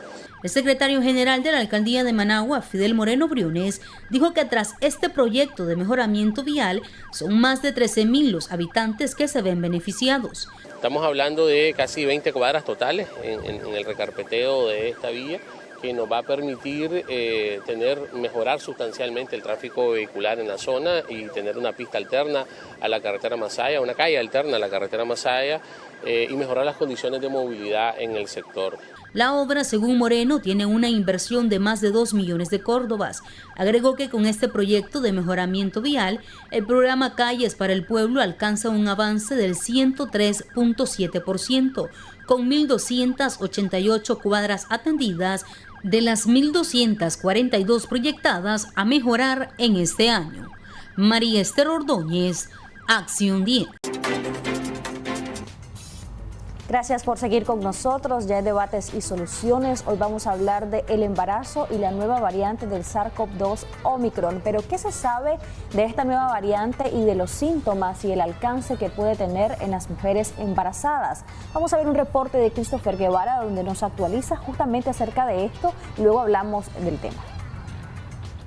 El secretario general de la Alcaldía de Managua, Fidel Moreno Briones, dijo que tras este proyecto de mejoramiento vial son más de 13.000 los habitantes que se ven beneficiados. Estamos hablando de casi 20 cuadras totales en el recarpeteo de esta vía, que nos va a permitir mejorar sustancialmente el tráfico vehicular en la zona y tener una pista alterna a la carretera Masaya, una calle alterna a la carretera Masaya y mejorar las condiciones de movilidad en el sector. La obra, según Moreno, tiene una inversión de más de 2 millones de córdobas. Agregó que con este proyecto de mejoramiento vial, el programa Calles para el Pueblo alcanza un avance del 103.7%, con 1.288 cuadras atendidas de las 1.242 proyectadas a mejorar en este año. María Esther Ordóñez, Acción 10. Gracias por seguir con nosotros. Ya hay debates y soluciones. Hoy vamos a hablar del embarazo y la nueva variante del SARS-CoV-2 Omicron. Pero ¿qué se sabe de esta nueva variante y de los síntomas y el alcance que puede tener en las mujeres embarazadas? Vamos a ver un reporte de Christopher Guevara donde nos actualiza justamente acerca de esto y luego hablamos del tema.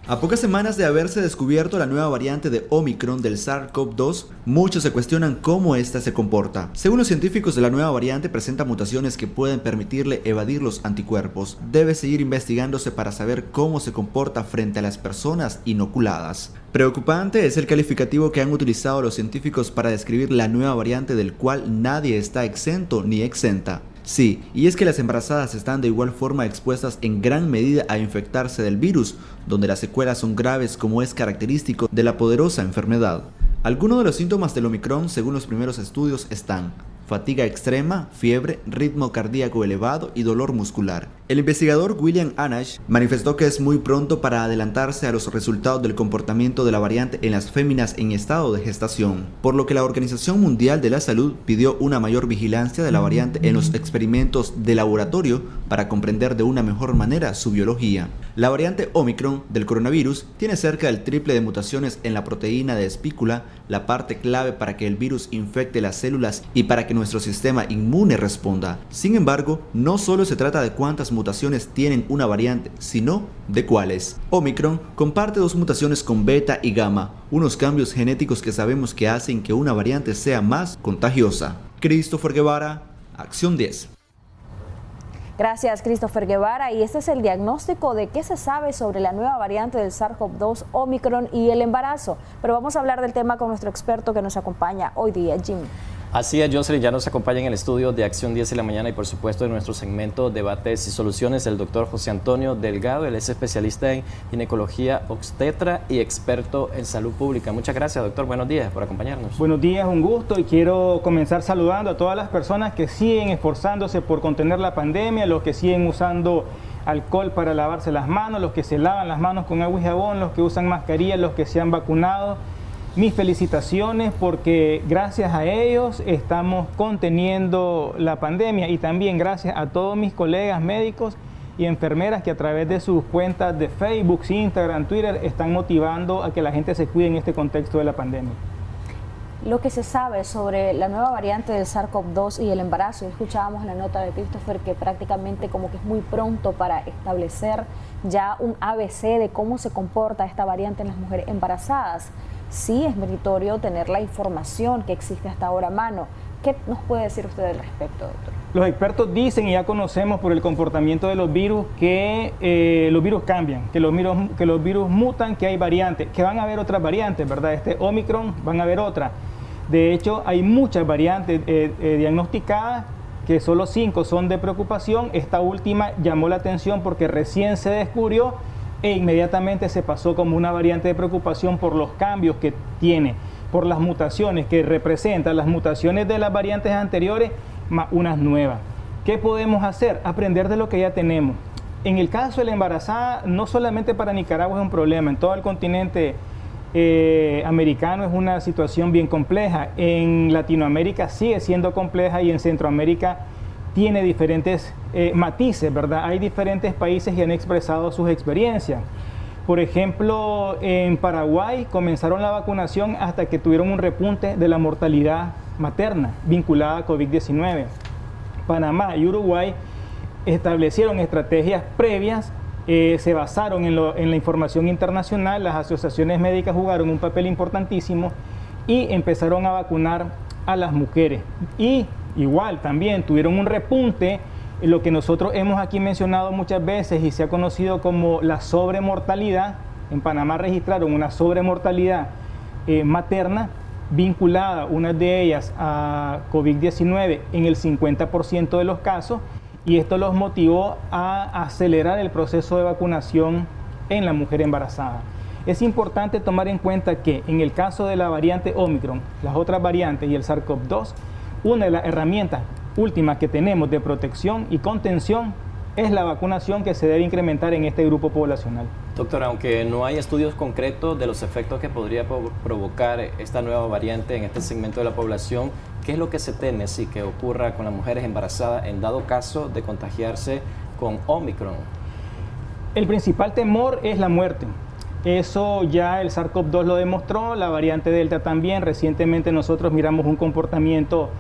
A pocas semanas de haberse descubierto la nueva variante de Omicron del SARS-CoV-2, muchos se cuestionan cómo ésta se comporta. Según los científicos, la nueva variante presenta mutaciones que pueden permitirle evadir los anticuerpos. Debe seguir investigándose para saber cómo se comporta frente a las personas inoculadas. Preocupante es el calificativo que han utilizado los científicos para describir la nueva variante del cual nadie está exento ni exenta. Sí, y es que las embarazadas están de igual forma expuestas en gran medida a infectarse del virus, donde las secuelas son graves como es característico de la poderosa enfermedad. Algunos de los síntomas del Omicron, según los primeros estudios, están fatiga extrema, fiebre, ritmo cardíaco elevado y dolor muscular. El investigador William Anash manifestó que es muy pronto para adelantarse a los resultados del comportamiento de la variante en las féminas en estado de gestación, por lo que la Organización Mundial de la Salud pidió una mayor vigilancia de la variante en los experimentos de laboratorio para comprender de una mejor manera su biología. La variante Omicron del coronavirus tiene cerca del triple de mutaciones en la proteína de espícula, la parte clave para que el virus infecte las células y para que nuestro sistema inmune responda. Sin embargo, no solo se trata de cuántas mutaciones tienen una variante, sino de cuáles. Omicron comparte 2 mutaciones con beta y gamma, unos cambios genéticos que sabemos que hacen que una variante sea más contagiosa. Christopher Guevara, Acción 10. Gracias, Christopher Guevara. Y este es el diagnóstico de qué se sabe sobre la nueva variante del SARS-CoV-2 Omicron y el embarazo. Pero vamos a hablar del tema con nuestro experto que nos acompaña hoy día, Jim. Así es, Jocelyn, ya nos acompaña en el estudio de Acción 10 de la mañana y por supuesto en nuestro segmento Debates y Soluciones el doctor José Antonio Delgado. Él es especialista en ginecología obstetra y experto en salud pública. Muchas gracias, doctor. Buenos días por acompañarnos. Buenos días, un gusto, y quiero comenzar saludando a todas las personas que siguen esforzándose por contener la pandemia, los que siguen usando alcohol para lavarse las manos, los que se lavan las manos con agua y jabón, los que usan mascarilla, los que se han vacunado. Mis felicitaciones porque gracias a ellos estamos conteniendo la pandemia, y también gracias a todos mis colegas médicos y enfermeras que a través de sus cuentas de Facebook, Instagram, Twitter están motivando a que la gente se cuide en este contexto de la pandemia. Lo que se sabe sobre la nueva variante del SARS-CoV-2 y el embarazo, escuchábamos en la nota de Christopher que prácticamente como que es muy pronto para establecer ya un ABC de cómo se comporta esta variante en las mujeres embarazadas. Sí es meritorio tener la información que existe hasta ahora a mano. ¿Qué nos puede decir usted al respecto, doctor? Los expertos dicen, y ya conocemos por el comportamiento de los virus, que los virus cambian, que los virus mutan, que hay variantes, que van a haber otras variantes, ¿verdad? Este Omicron, van a haber otra. De hecho, hay muchas variantes diagnosticadas, que solo 5 son de preocupación. Esta última llamó la atención porque recién se descubrió e inmediatamente se pasó como una variante de preocupación por los cambios que tiene, por las mutaciones que representan, las mutaciones de las variantes anteriores más unas nuevas. ¿Qué podemos hacer? Aprender de lo que ya tenemos. En el caso de la embarazada, no solamente para Nicaragua es un problema, en todo el continente americano es una situación bien compleja. En Latinoamérica sigue siendo compleja y en Centroamérica tiene diferentes matices, ¿verdad? Hay diferentes países que han expresado sus experiencias. Por ejemplo, en Paraguay comenzaron la vacunación hasta que tuvieron un repunte de la mortalidad materna vinculada a COVID-19. Panamá y Uruguay establecieron estrategias previas, se basaron en la información internacional, las asociaciones médicas jugaron un papel importantísimo y empezaron a vacunar a las mujeres. Y igual también tuvieron un repunte, lo que nosotros hemos aquí mencionado muchas veces y se ha conocido como la sobremortalidad. En Panamá registraron una sobremortalidad materna vinculada, una de ellas a COVID-19 en el 50% de los casos, y esto los motivó a acelerar el proceso de vacunación en la mujer embarazada. Es importante tomar en cuenta que en el caso de la variante Omicron, las otras variantes y el SARS-CoV-2, una de las herramientas últimas que tenemos de protección y contención es la vacunación, que se debe incrementar en este grupo poblacional. Doctor, aunque no hay estudios concretos de los efectos que podría provocar esta nueva variante en este segmento de la población, ¿qué es lo que se teme si que ocurra con las mujeres embarazadas en dado caso de contagiarse con Omicron? El principal temor es la muerte. Eso ya el SARS-CoV-2 lo demostró, la variante Delta también. Recientemente nosotros miramos un comportamiento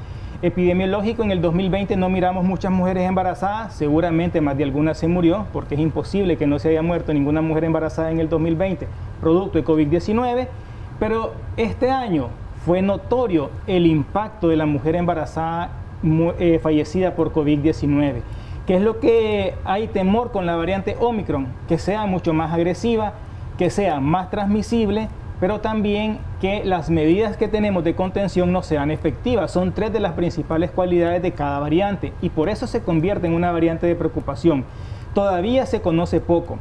epidemiológico. En el 2020 no miramos muchas mujeres embarazadas, seguramente más de alguna se murió, porque es imposible que no se haya muerto ninguna mujer embarazada en el 2020, producto de COVID-19, pero este año fue notorio el impacto de la mujer embarazada fallecida por COVID-19. ¿Qué es lo que hay temor con la variante Omicron? Que sea mucho más agresiva, que sea más transmisible, pero también que las medidas que tenemos de contención no sean efectivas. Son tres de las principales cualidades de cada variante y por eso se convierte en una variante de preocupación. Todavía se conoce poco,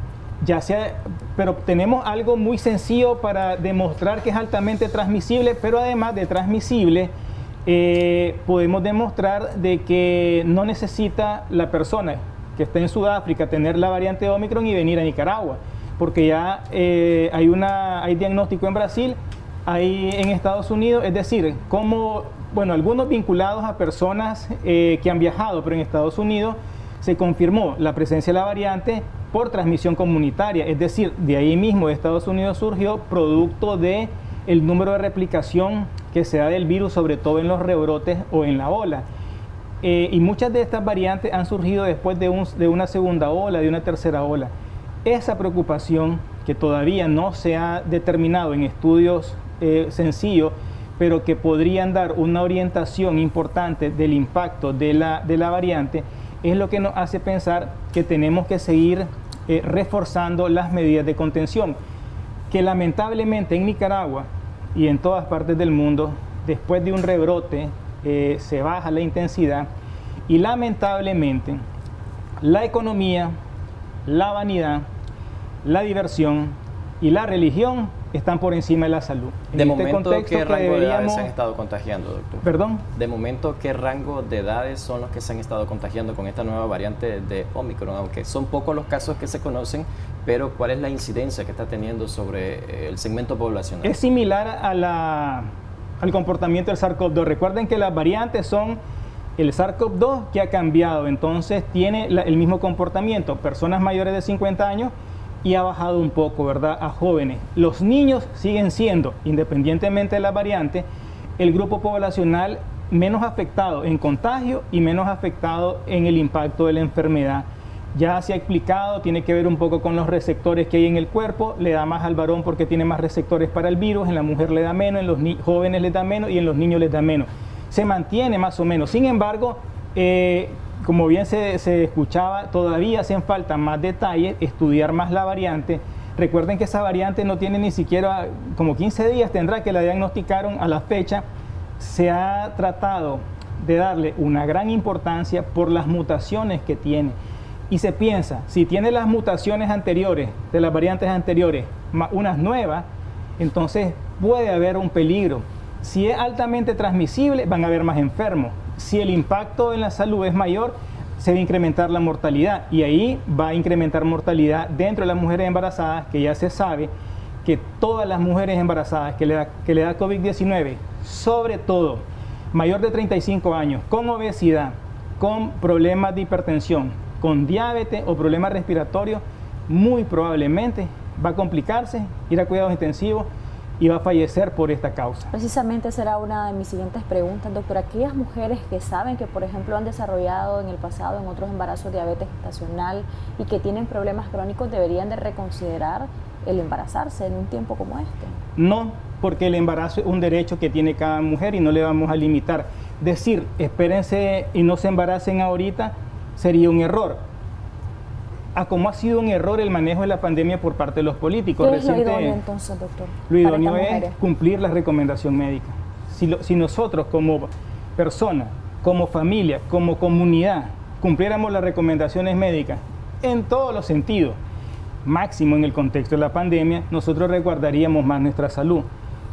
pero tenemos algo muy sencillo para demostrar que es altamente transmisible, pero además de transmisible, podemos demostrar de que no necesita la persona que está en Sudáfrica tener la variante Omicron y venir a Nicaragua, porque ya hay diagnóstico en Brasil, hay en Estados Unidos, es decir, algunos vinculados a personas que han viajado, pero en Estados Unidos se confirmó la presencia de la variante por transmisión comunitaria, es decir, de ahí mismo de Estados Unidos surgió producto de el número de replicación que se da del virus, sobre todo en los rebrotes o en la ola. Y muchas de estas variantes han surgido después de una segunda ola, de una tercera ola. Esa preocupación, que todavía no se ha determinado en estudios sencillos, pero que podrían dar una orientación importante del impacto de la variante, es lo que nos hace pensar que tenemos que seguir reforzando las medidas de contención, que lamentablemente en Nicaragua y en todas partes del mundo, después de un rebrote, se baja la intensidad y lamentablemente la economía, la vanidad, la diversión y la religión están por encima de la salud. De momento, ¿qué rango de edades se han estado contagiando, doctor? ¿Perdón? De momento, ¿qué rango de edades son los que se han estado contagiando con esta nueva variante de Omicron? Aunque son pocos los casos que se conocen, pero ¿cuál es la incidencia que está teniendo sobre el segmento poblacional? Es similar al comportamiento del SARS-CoV-2. Recuerden que las variantes son el SARS-CoV-2 que ha cambiado, entonces tiene el mismo comportamiento, personas mayores de 50 años y ha bajado un poco, ¿verdad?, a jóvenes. Los niños siguen siendo, independientemente de la variante, el grupo poblacional menos afectado en contagio y menos afectado en el impacto de la enfermedad. Ya se ha explicado, tiene que ver un poco con los receptores que hay en el cuerpo, le da más al varón porque tiene más receptores para el virus, en la mujer le da menos, en los jóvenes les da menos y en los niños les da menos. Se mantiene más o menos. Sin embargo, como bien se escuchaba, todavía hacen falta más detalles, estudiar más la variante. Recuerden que esa variante no tiene ni siquiera, como 15 días tendrá que la diagnosticaron a la fecha. Se ha tratado de darle una gran importancia por las mutaciones que tiene. Y se piensa, si tiene las mutaciones anteriores, de las variantes anteriores, más unas nuevas, entonces puede haber un peligro. Si es altamente transmisible, van a haber más enfermos. Si el impacto en la salud es mayor, se va a incrementar la mortalidad y ahí va a incrementar mortalidad dentro de las mujeres embarazadas, que ya se sabe que todas las mujeres embarazadas que le da COVID-19, sobre todo mayor de 35 años, con obesidad, con problemas de hipertensión, con diabetes o problemas respiratorios, muy probablemente va a complicarse, ir a cuidados intensivos y va a fallecer por esta causa. Precisamente será una de mis siguientes preguntas, doctor. Aquellas mujeres que saben que, por ejemplo, han desarrollado en el pasado en otros embarazos diabetes gestacional y que tienen problemas crónicos, ¿deberían de reconsiderar el embarazarse en un tiempo como este? No, porque el embarazo es un derecho que tiene cada mujer y no le vamos a limitar. Decir, espérense y no se embaracen ahorita, sería un error. A cómo ha sido un error el manejo de la pandemia por parte de los políticos. ¿Qué es lo idóneo entonces, doctor? Lo idóneo es cumplir la recomendación médica. Si nosotros como persona, como familia, como comunidad, cumpliéramos las recomendaciones médicas en todos los sentidos, máximo en el contexto de la pandemia, nosotros resguardaríamos más nuestra salud.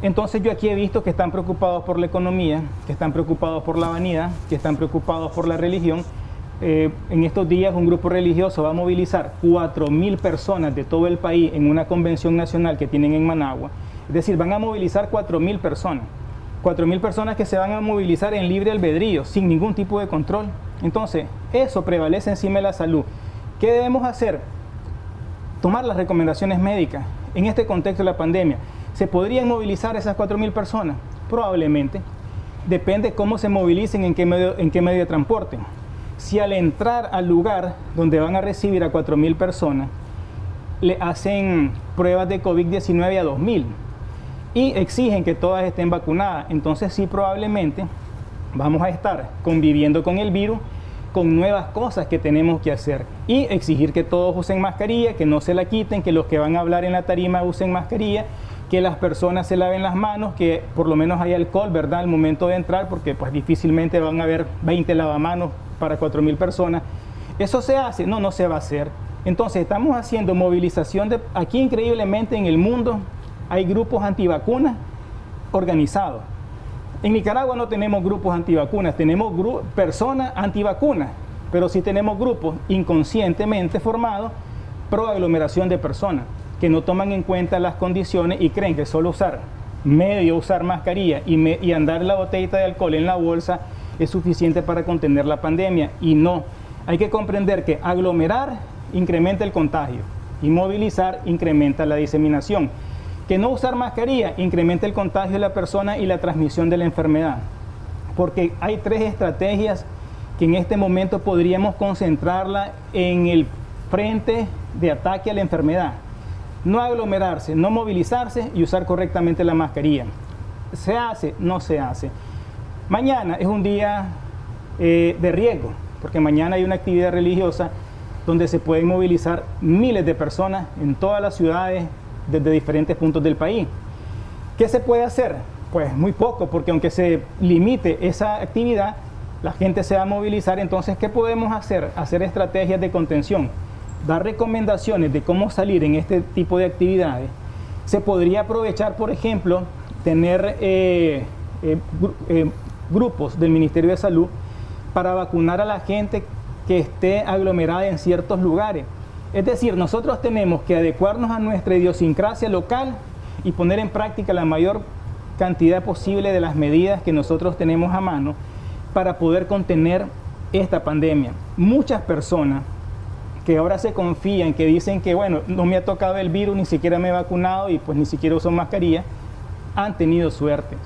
Entonces yo aquí he visto que están preocupados por la economía, que están preocupados por la vanidad, que están preocupados por la religión. En estos días un grupo religioso va a movilizar 4.000 personas de todo el país en una convención nacional que tienen en Managua. Es decir, van a movilizar 4.000 personas. 4.000 personas que se van a movilizar en libre albedrío, sin ningún tipo de control. Entonces, eso prevalece encima de la salud. ¿Qué debemos hacer? Tomar las recomendaciones médicas. En este contexto de la pandemia, ¿se podrían movilizar esas 4.000 personas? Probablemente. Depende cómo se movilicen, en qué medio de transporte. Si al entrar al lugar donde van a recibir a 4.000 personas, le hacen pruebas de COVID-19 a 2.000 y exigen que todas estén vacunadas, entonces sí, probablemente vamos a estar conviviendo con el virus, con nuevas cosas que tenemos que hacer y exigir que todos usen mascarilla, que no se la quiten, que los que van a hablar en la tarima usen mascarilla, que las personas se laven las manos, que por lo menos haya alcohol, ¿verdad?, al momento de entrar, porque pues difícilmente van a haber 20 lavamanos para 4.000 personas. ¿Eso se hace? No, no se va a hacer. Entonces estamos haciendo movilización aquí increíblemente en el mundo hay grupos antivacunas organizados. En Nicaragua no tenemos grupos antivacunas, tenemos personas antivacunas, pero sí tenemos grupos inconscientemente formados pro aglomeración de personas que no toman en cuenta las condiciones y creen que solo usar mascarilla y andar la botellita de alcohol en la bolsa es suficiente para contener la pandemia. Y no, hay que comprender que aglomerar incrementa el contagio y movilizar incrementa la diseminación. Que no usar mascarilla incrementa el contagio de la persona y la transmisión de la enfermedad. Porque hay 3 estrategias que en este momento podríamos concentrarla en el frente de ataque a la enfermedad. No aglomerarse, no movilizarse y usar correctamente la mascarilla. ¿Se hace? No se hace. Mañana es un día de riesgo, porque mañana hay una actividad religiosa donde se pueden movilizar miles de personas en todas las ciudades desde diferentes puntos del país. ¿Qué se puede hacer? Pues muy poco, porque aunque se limite esa actividad, la gente se va a movilizar. Entonces, ¿qué podemos hacer? Hacer estrategias de contención, dar recomendaciones de cómo salir en este tipo de actividades. Se podría aprovechar, por ejemplo, tener grupos del Ministerio de Salud para vacunar a la gente que esté aglomerada en ciertos lugares. Es decir, nosotros tenemos que adecuarnos a nuestra idiosincrasia local y poner en práctica la mayor cantidad posible de las medidas que nosotros tenemos a mano para poder contener esta pandemia. Muchas personas que ahora se confían, que dicen que bueno, no me ha tocado el virus, ni siquiera me he vacunado y pues ni siquiera uso mascarilla, han tenido suerte.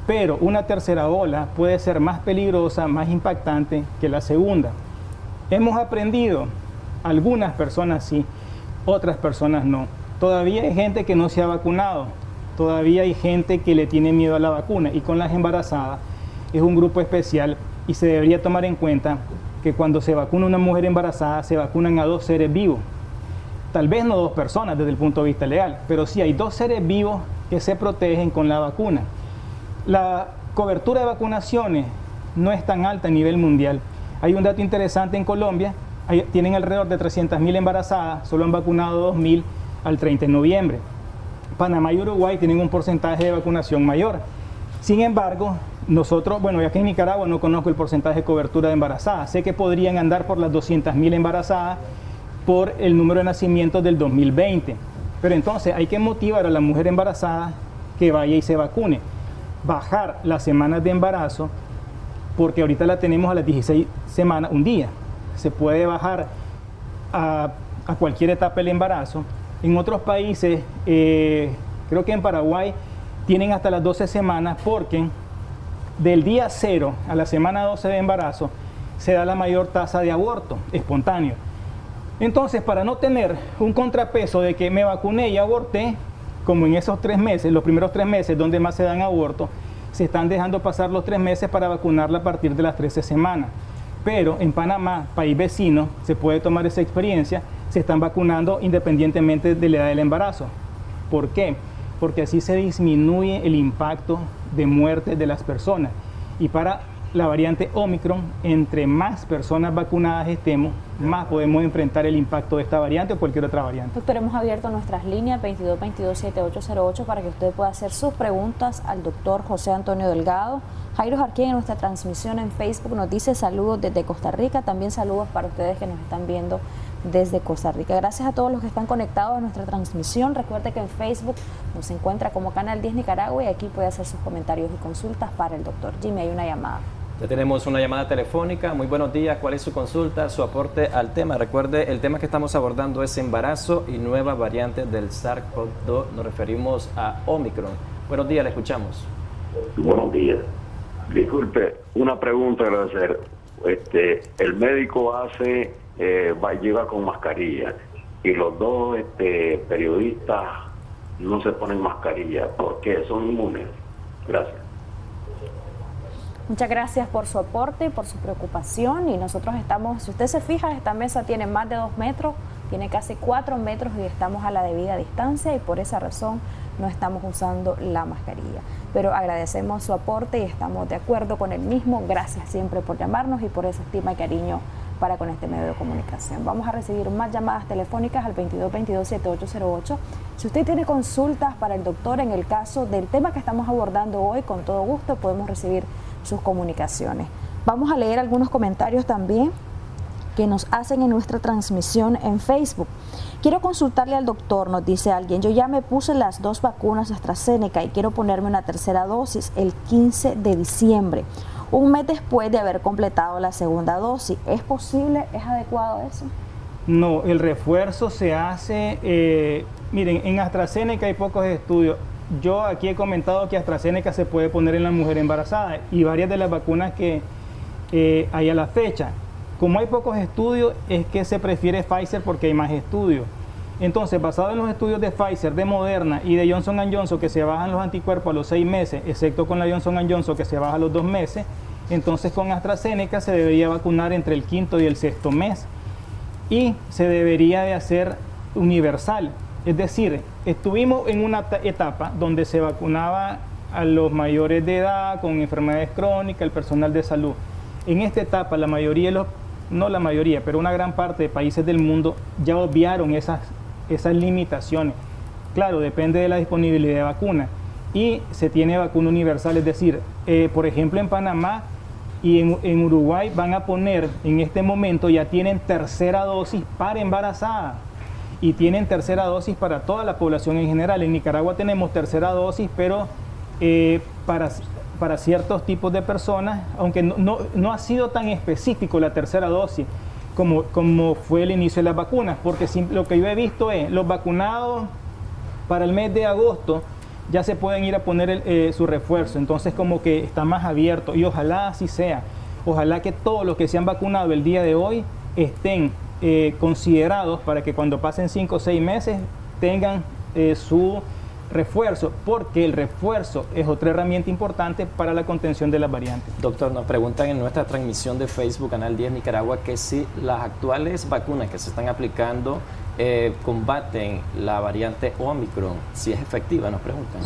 Pero una tercera ola puede ser más peligrosa, más impactante que la segunda. Hemos aprendido, algunas personas sí, otras personas no. Todavía hay gente que no se ha vacunado, todavía hay gente que le tiene miedo a la vacuna, y con las embarazadas es un grupo especial y se debería tomar en cuenta que cuando se vacuna una mujer embarazada se vacunan a 2 seres vivos. Tal vez no 2 personas desde el punto de vista legal, pero sí hay 2 seres vivos que se protegen con la vacuna. La cobertura de vacunaciones no es tan alta a nivel mundial. Hay un dato interesante en Colombia, tienen alrededor de 300.000 embarazadas, solo han vacunado 2.000 al 30 de noviembre. Panamá y Uruguay tienen un porcentaje de vacunación mayor. Sin embargo, nosotros, bueno, aquí en Nicaragua no conozco el porcentaje de cobertura de embarazadas. Sé que podrían andar por las 200.000 embarazadas por el número de nacimientos del 2020. Pero entonces hay que motivar a la mujer embarazada que vaya y se vacune. Bajar las semanas de embarazo, porque ahorita la tenemos a las 16 semanas, un día. Se puede bajar a cualquier etapa del embarazo. En otros países, creo que en Paraguay, tienen hasta las 12 semanas porque del día 0 a la semana 12 de embarazo se da la mayor tasa de aborto espontáneo. Entonces, para no tener un contrapeso de que me vacuné y aborté, como en esos 3 meses, los primeros 3 meses donde más se dan abortos, se están dejando pasar los 3 meses para vacunarla a partir de las 13 semanas. Pero en Panamá, país vecino, se puede tomar esa experiencia, se están vacunando independientemente de la edad del embarazo. ¿Por qué? Porque así se disminuye el impacto de muerte de las personas. Y para la variante Omicron, entre más personas vacunadas estemos, más podemos enfrentar el impacto de esta variante o cualquier otra variante. Doctor, hemos abierto nuestras líneas 2222-7808 para que usted pueda hacer sus preguntas al doctor José Antonio Delgado. Jairo Jarquín en nuestra transmisión en Facebook nos dice saludos desde Costa Rica, también saludos para ustedes que nos están viendo desde Costa Rica. Gracias a todos los que están conectados a nuestra transmisión. Recuerde que en Facebook nos encuentra como Canal 10 Nicaragua y aquí puede hacer sus comentarios y consultas para el doctor. Jimmy, hay una llamada. Ya tenemos una llamada telefónica. Muy buenos días. ¿Cuál es su consulta, su aporte al tema? Recuerde, el tema que estamos abordando es embarazo y nuevas variantes del SARS-CoV-2. Nos referimos a Omicron. Buenos días, le escuchamos. Buenos días. Disculpe, una pregunta que le voy a hacer. El médico lleva con mascarilla y los dos periodistas no se ponen mascarilla. ¿Por qué? ¿Son inmunes? Gracias. Muchas gracias por su aporte, por su preocupación, y nosotros estamos, si usted se fija, esta mesa tiene más de 2 metros, tiene casi 4 metros y estamos a la debida distancia y por esa razón no estamos usando la mascarilla. Pero agradecemos su aporte y estamos de acuerdo con el mismo. Gracias siempre por llamarnos y por esa estima y cariño para con este medio de comunicación. Vamos a recibir más llamadas telefónicas al 2222-7808. Si usted tiene consultas para el doctor en el caso del tema que estamos abordando hoy, con todo gusto podemos recibir sus comunicaciones. Vamos a leer algunos comentarios también que nos hacen en nuestra transmisión en Facebook. Quiero consultarle al doctor, nos dice alguien, yo ya me puse las 2 vacunas AstraZeneca y quiero ponerme una tercera dosis el 15 de diciembre, un mes después de haber completado la segunda dosis. ¿Es posible? ¿Es adecuado eso? No, el refuerzo se hace, miren, en AstraZeneca hay pocos estudios. Yo aquí he comentado que AstraZeneca se puede poner en la mujer embarazada y varias de las vacunas que hay a la fecha. Como hay pocos estudios, es que se prefiere Pfizer porque hay más estudios. Entonces, basado en los estudios de Pfizer, de Moderna y de Johnson & Johnson, que se bajan los anticuerpos a los 6 meses, excepto con la Johnson & Johnson, que se baja a los 2 meses, entonces con AstraZeneca se debería vacunar entre el 5º y el 6º mes. Y se debería de hacer universal. Es decir, estuvimos en una etapa donde se vacunaba a los mayores de edad con enfermedades crónicas, el personal de salud. En esta etapa, la mayoría, no la mayoría, pero una gran parte de países del mundo ya obviaron esas limitaciones. Claro, depende de la disponibilidad de vacuna. Y se tiene vacuna universal, es decir, por ejemplo en Panamá y en Uruguay van a poner, en este momento ya tienen tercera dosis para embarazadas. Y tienen tercera dosis para toda la población en general. En Nicaragua tenemos tercera dosis, pero para ciertos tipos de personas, aunque no ha sido tan específico la tercera dosis como fue el inicio de las vacunas, porque lo que yo he visto es los vacunados para el mes de agosto ya se pueden ir a poner su refuerzo, entonces como que está más abierto y ojalá así sea. Ojalá que todos los que se han vacunado el día de hoy estén considerados para que cuando pasen 5 o 6 meses tengan su refuerzo, porque el refuerzo es otra herramienta importante para la contención de las variantes. Doctor, nos preguntan en nuestra transmisión de Facebook, Canal 10 Nicaragua, que si las actuales vacunas que se están aplicando combaten la variante Omicron, si es efectiva, nos preguntan.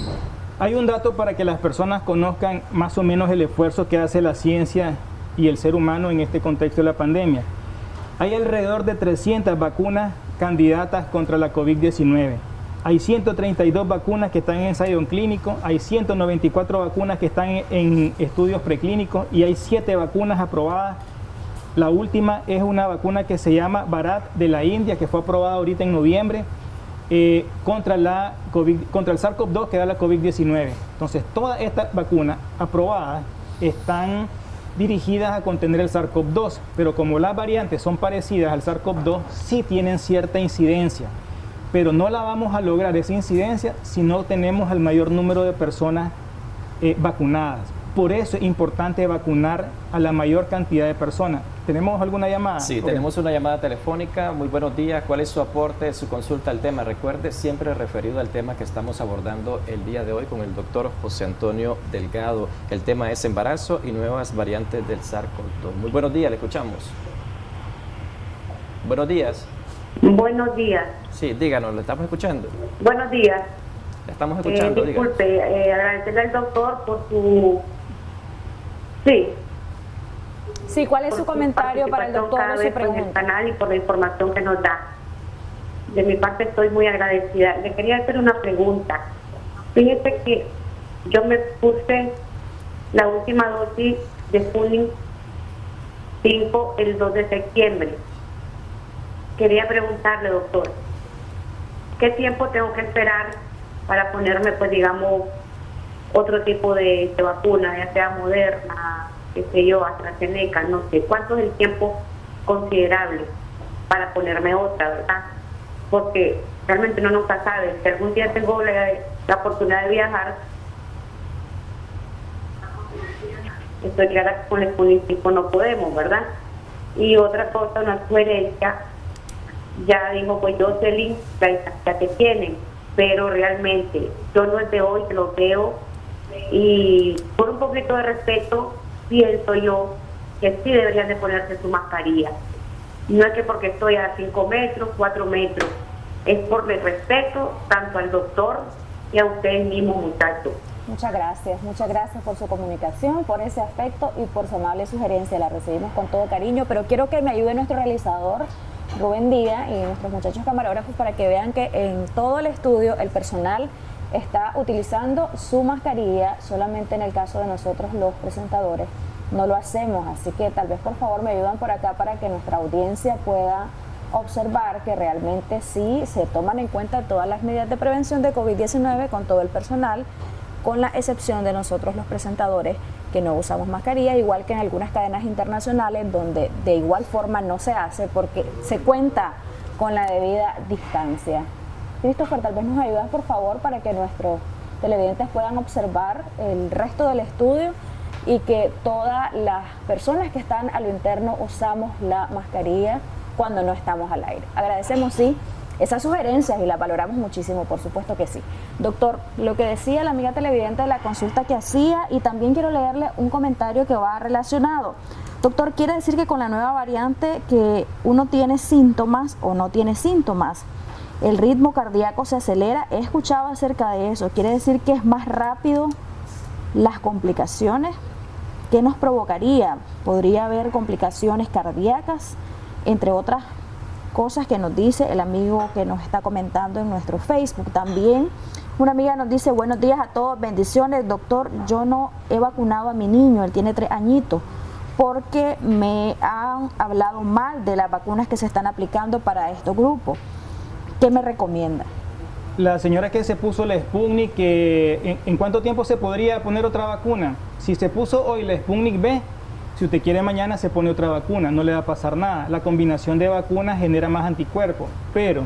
Hay un dato para que las personas conozcan más o menos el esfuerzo que hace la ciencia y el ser humano en este contexto de la pandemia. Hay alrededor de 300 vacunas candidatas contra la COVID-19. Hay 132 vacunas que están en ensayo clínico, hay 194 vacunas que están en estudios preclínicos y hay 7 vacunas aprobadas. La última es una vacuna que se llama Bharat de la India, que fue aprobada ahorita en noviembre contra el SARS-CoV-2 que da la COVID-19. Entonces, todas estas vacunas aprobadas están dirigidas a contener el SARS-CoV-2, pero como las variantes son parecidas al SARS-CoV-2, sí tienen cierta incidencia, pero no la vamos a lograr esa incidencia si no tenemos el mayor número de personas vacunadas. Por eso es importante vacunar a la mayor cantidad de personas. ¿Tenemos alguna llamada? Sí, tenemos una llamada telefónica. Muy buenos días. ¿Cuál es su aporte, su consulta al tema? Recuerde, siempre referido al tema que estamos abordando el día de hoy con el doctor José Antonio Delgado. El tema es embarazo y nuevas variantes del SARS-CoV-2. Muy buenos días, le escuchamos. Buenos días. Buenos días. Sí, díganos, ¿le estamos escuchando? Buenos días. Le estamos escuchando, disculpe, agradecerle al doctor por su... Sí. Sí, ¿cuál es su comentario para el doctor o su pregunta? En el canal y por la información que nos da. De mi parte estoy muy agradecida. Le quería hacer una pregunta. Fíjese que yo me puse la última dosis de Sputnik 5 el 2 de septiembre. Quería preguntarle, doctor, ¿qué tiempo tengo que esperar para ponerme, pues digamos, otro tipo de vacuna, ya sea Moderna, qué sé yo, AstraZeneca, no sé? ¿Cuánto es el tiempo considerable para ponerme otra, verdad? Porque realmente uno nunca sabe. Si algún día tengo la oportunidad de viajar, estoy clara que con el Sputnik 5 no podemos, ¿verdad? Y otra cosa, una sugerencia, ya dijo pues Jocelyn, ya te tienen, pero realmente yo no es de hoy que lo veo, y por un poquito de respeto pienso yo que sí deberían de ponerse su mascarilla. No es que porque estoy a 5 metros, 4 metros, es por el respeto tanto al doctor y a ustedes mismos, muchachos. Muchas gracias por su comunicación, por ese aspecto y por su amable sugerencia. La recibimos con todo cariño, pero quiero que me ayude nuestro realizador Rubén Díaz y nuestros muchachos camarógrafos para que vean que en todo el estudio el personal está utilizando su mascarilla. Solamente en el caso de nosotros los presentadores no lo hacemos, así que tal vez por favor me ayudan por acá para que nuestra audiencia pueda observar que realmente sí se toman en cuenta todas las medidas de prevención de COVID-19 con todo el personal, con la excepción de nosotros los presentadores que no usamos mascarilla, igual que en algunas cadenas internacionales donde de igual forma no se hace porque se cuenta con la debida distancia. Christopher, tal vez nos ayudas por favor para que nuestros televidentes puedan observar el resto del estudio y que todas las personas que están a lo interno usamos la mascarilla cuando no estamos al aire. Agradecemos, sí, esas sugerencias y las valoramos muchísimo, por supuesto que sí. Doctor, lo que decía la amiga televidente de la consulta que hacía, y también quiero leerle un comentario que va relacionado. Doctor, ¿quiere decir que con la nueva variante que uno tiene síntomas o no tiene síntomas, el ritmo cardíaco se acelera? He escuchado acerca de eso. ¿Quiere decir que es más rápido las complicaciones? ¿Qué nos provocaría? ¿Podría haber complicaciones cardíacas? Entre otras cosas que nos dice el amigo que nos está comentando en nuestro Facebook. También una amiga nos dice: buenos días a todos, bendiciones, doctor. Yo no he vacunado a mi niño, él tiene 3 añitos, porque me han hablado mal de las vacunas que se están aplicando para estos grupos. ¿Qué me recomienda? La señora que se puso la Sputnik, ¿en cuánto tiempo se podría poner otra vacuna? Si se puso hoy la Sputnik B, si usted quiere mañana se pone otra vacuna, no le va a pasar nada. La combinación de vacunas genera más anticuerpos, pero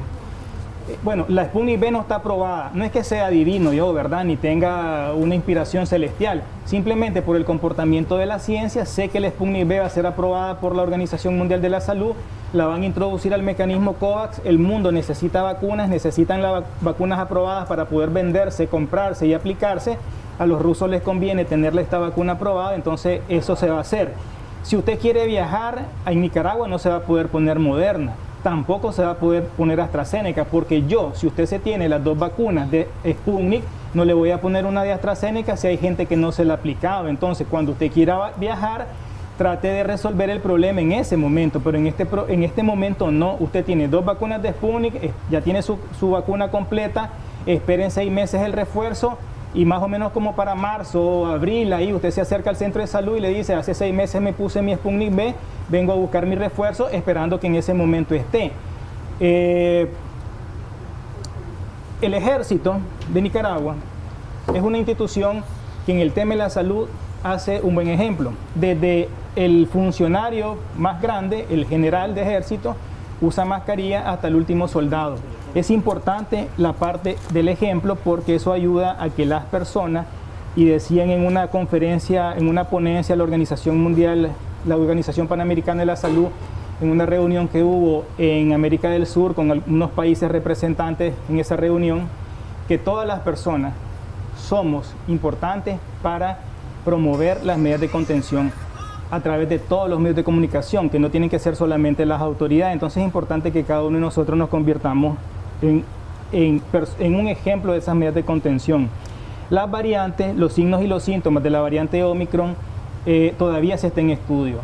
bueno, la Sputnik B no está aprobada. No es que sea divino yo, ¿verdad? Ni tenga una inspiración celestial. Simplemente por el comportamiento de la ciencia, sé que la Sputnik B va a ser aprobada por la Organización Mundial de la Salud. La van a introducir al mecanismo COVAX. El mundo necesita vacunas, necesitan las vacunas aprobadas para poder venderse, comprarse y aplicarse. A los rusos les conviene tenerle esta vacuna aprobada, entonces eso se va a hacer. Si usted quiere viajar a Nicaragua, no se va a poder poner Moderna, tampoco se va a poder poner AstraZeneca, porque yo, si usted se tiene las 2 vacunas de Sputnik, no le voy a poner una de AstraZeneca si hay gente que no se la ha aplicado. Entonces, cuando usted quiera viajar, trate de resolver el problema en ese momento, pero en este momento no. Usted tiene 2 vacunas de Sputnik, ya tiene su vacuna completa, esperen 6 meses el refuerzo, y más o menos como para marzo o abril, ahí usted se acerca al centro de salud y le dice: hace 6 meses me puse mi Sputnik B, vengo a buscar mi refuerzo, esperando que en ese momento esté. El Ejército de Nicaragua es una institución que en el tema de la salud hace un buen ejemplo. Desde el funcionario más grande, el general de ejército, usa mascarilla hasta el último soldado. Es importante la parte del ejemplo porque eso ayuda a que las personas, y decían en una conferencia, en una ponencia, la Organización Mundial, la Organización Panamericana de la Salud, en una reunión que hubo en América del Sur con algunos países representantes en esa reunión, que todas las personas somos importantes para promover las medidas de contención a través de todos los medios de comunicación, que no tienen que ser solamente las autoridades. Entonces es importante que cada uno de nosotros nos convirtamos en un ejemplo de esas medidas de contención. Las variantes, los signos y los síntomas de la variante Omicron todavía se está en estudio.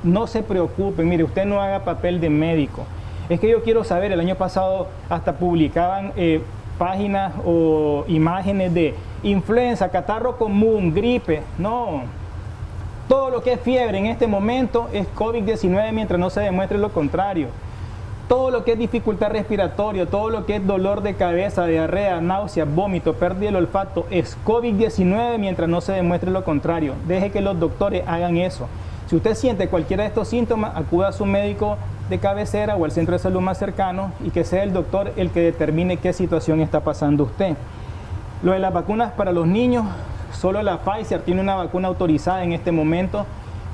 no se preocupen, mire, usted no haga papel de médico. Es que yo quiero saber, el año pasado hasta publicaban páginas o imágenes de influenza, catarro común, gripe. No, todo lo que es fiebre en este momento es COVID-19 mientras no se demuestre lo contrario. Todo lo que es dificultad respiratoria, todo lo que es dolor de cabeza, diarrea, náusea, vómito, pérdida del olfato, es COVID-19 mientras no se demuestre lo contrario. Deje que los doctores hagan eso. Si usted siente cualquiera de estos síntomas, acuda a su médico de cabecera o al centro de salud más cercano y que sea el doctor el que determine qué situación está pasando usted. Lo de las vacunas para los niños, solo la Pfizer tiene una vacuna autorizada en este momento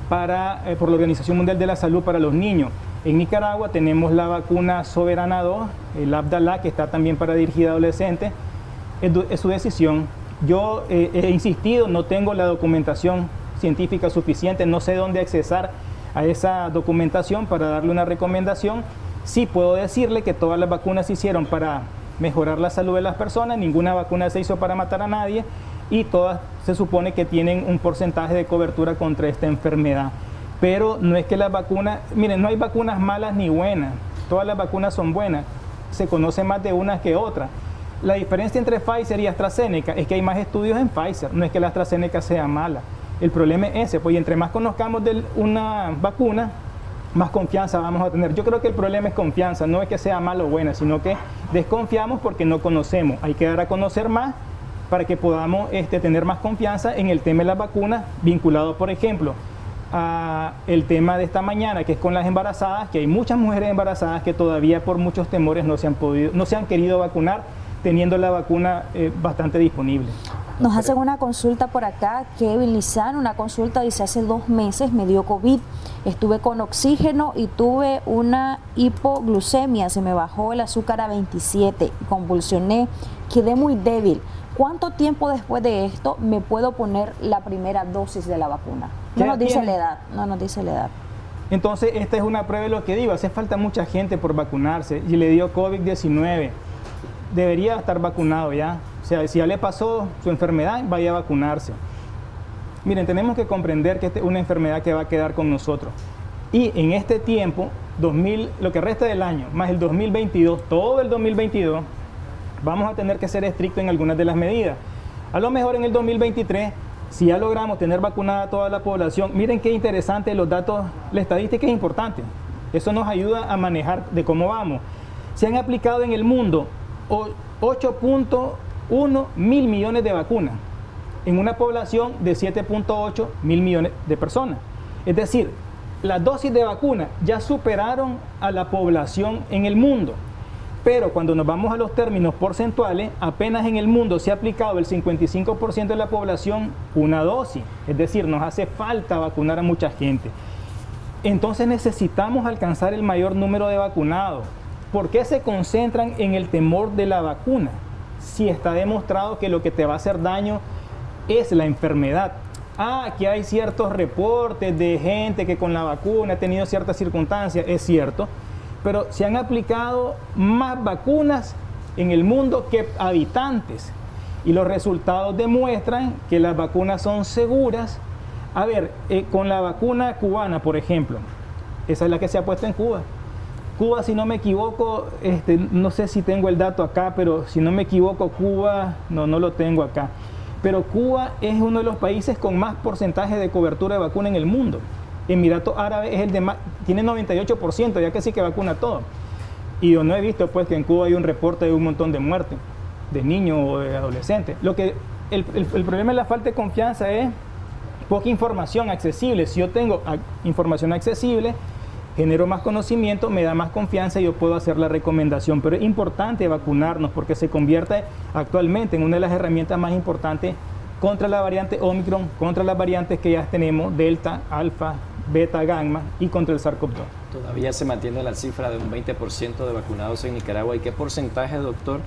por la Organización Mundial de la Salud para los niños. En Nicaragua tenemos la vacuna Soberana 2, el Abdala, que está también para dirigida a adolescentes. Es su decisión. Yo he insistido, no tengo la documentación científica suficiente, no sé dónde accesar a esa documentación para darle una recomendación. Sí puedo decirle que todas las vacunas se hicieron para mejorar la salud de las personas, ninguna vacuna se hizo para matar a nadie y todas se supone que tienen un porcentaje de cobertura contra esta enfermedad. Pero no es que las vacunas, miren, no hay vacunas malas ni buenas, todas las vacunas son buenas, se conoce más de unas que otras. La diferencia entre Pfizer y AstraZeneca es que hay más estudios en Pfizer, no es que la AstraZeneca sea mala. El problema es ese, pues y entre más conozcamos de una vacuna, más confianza vamos a tener. Yo creo que el problema es confianza, no es que sea mala o buena, sino que desconfiamos porque no conocemos. Hay que dar a conocer más para que podamos tener más confianza en el tema de las vacunas, vinculado, por ejemplo, a el tema de esta mañana, que es con las embarazadas, que hay muchas mujeres embarazadas que todavía por muchos temores no se han querido vacunar, teniendo la vacuna bastante disponible. Nos hacen una consulta por acá, Kevin Lizán, una consulta, dice: hace 2 meses me dio COVID, estuve con oxígeno y tuve una hipoglucemia, se me bajó el azúcar a 27, convulsioné, quedé muy débil. ¿Cuánto tiempo después de esto me puedo poner la primera dosis de la vacuna? No nos dice la edad, no nos dice la edad. Entonces, esta es una prueba de lo que digo, hace falta mucha gente por vacunarse y le dio COVID-19. Debería estar vacunado ya. O sea, si ya le pasó su enfermedad, vaya a vacunarse. Miren, tenemos que comprender que esta es una enfermedad que va a quedar con nosotros. Y en este tiempo, lo que resta del año, más el 2022, todo el 2022, vamos a tener que ser estrictos en algunas de las medidas. A lo mejor en el 2023, si ya logramos tener vacunada a toda la población, miren qué interesante los datos, la estadística es importante. Eso nos ayuda a manejar de cómo vamos. Se han aplicado en el mundo 8.1 mil millones de vacunas en una población de 7.8 mil millones de personas. Es decir, las dosis de vacuna ya superaron a la población en el mundo. Pero cuando nos vamos a los términos porcentuales, apenas en el mundo se ha aplicado el 55% de la población una dosis. Es decir, nos hace falta vacunar a mucha gente. Entonces necesitamos alcanzar el mayor número de vacunados. ¿Por qué se concentran en el temor de la vacuna? Si está demostrado que lo que te va a hacer daño es la enfermedad. Aquí hay ciertos reportes de gente que con la vacuna ha tenido ciertas circunstancias, es cierto, pero se han aplicado más vacunas en el mundo que habitantes y los resultados demuestran que las vacunas son seguras. A ver, con la vacuna cubana, por ejemplo, esa es la que se ha puesto en Cuba. Cuba, si no me equivoco, no sé si tengo el dato acá, pero si no me equivoco, Cuba, no lo tengo acá. Pero Cuba es uno de los países con más porcentaje de cobertura de vacuna en el mundo. Emiratos Árabes es el de más, tiene 98%, ya que sí que vacuna todo. Y yo no he visto pues que en Cuba hay un reporte de un montón de muertes de niños o de adolescentes. El problema de la falta de confianza es poca información accesible. Si yo tengo información accesible, genero más conocimiento, me da más confianza y yo puedo hacer la recomendación. Pero es importante vacunarnos porque se convierte actualmente en una de las herramientas más importantes contra la variante Omicron, contra las variantes que ya tenemos, Delta, Alfa, Beta, Gamma y contra el SARS-CoV-2. Todavía se mantiene la cifra de un 20% de vacunados en Nicaragua. ¿Y qué porcentaje, doctor,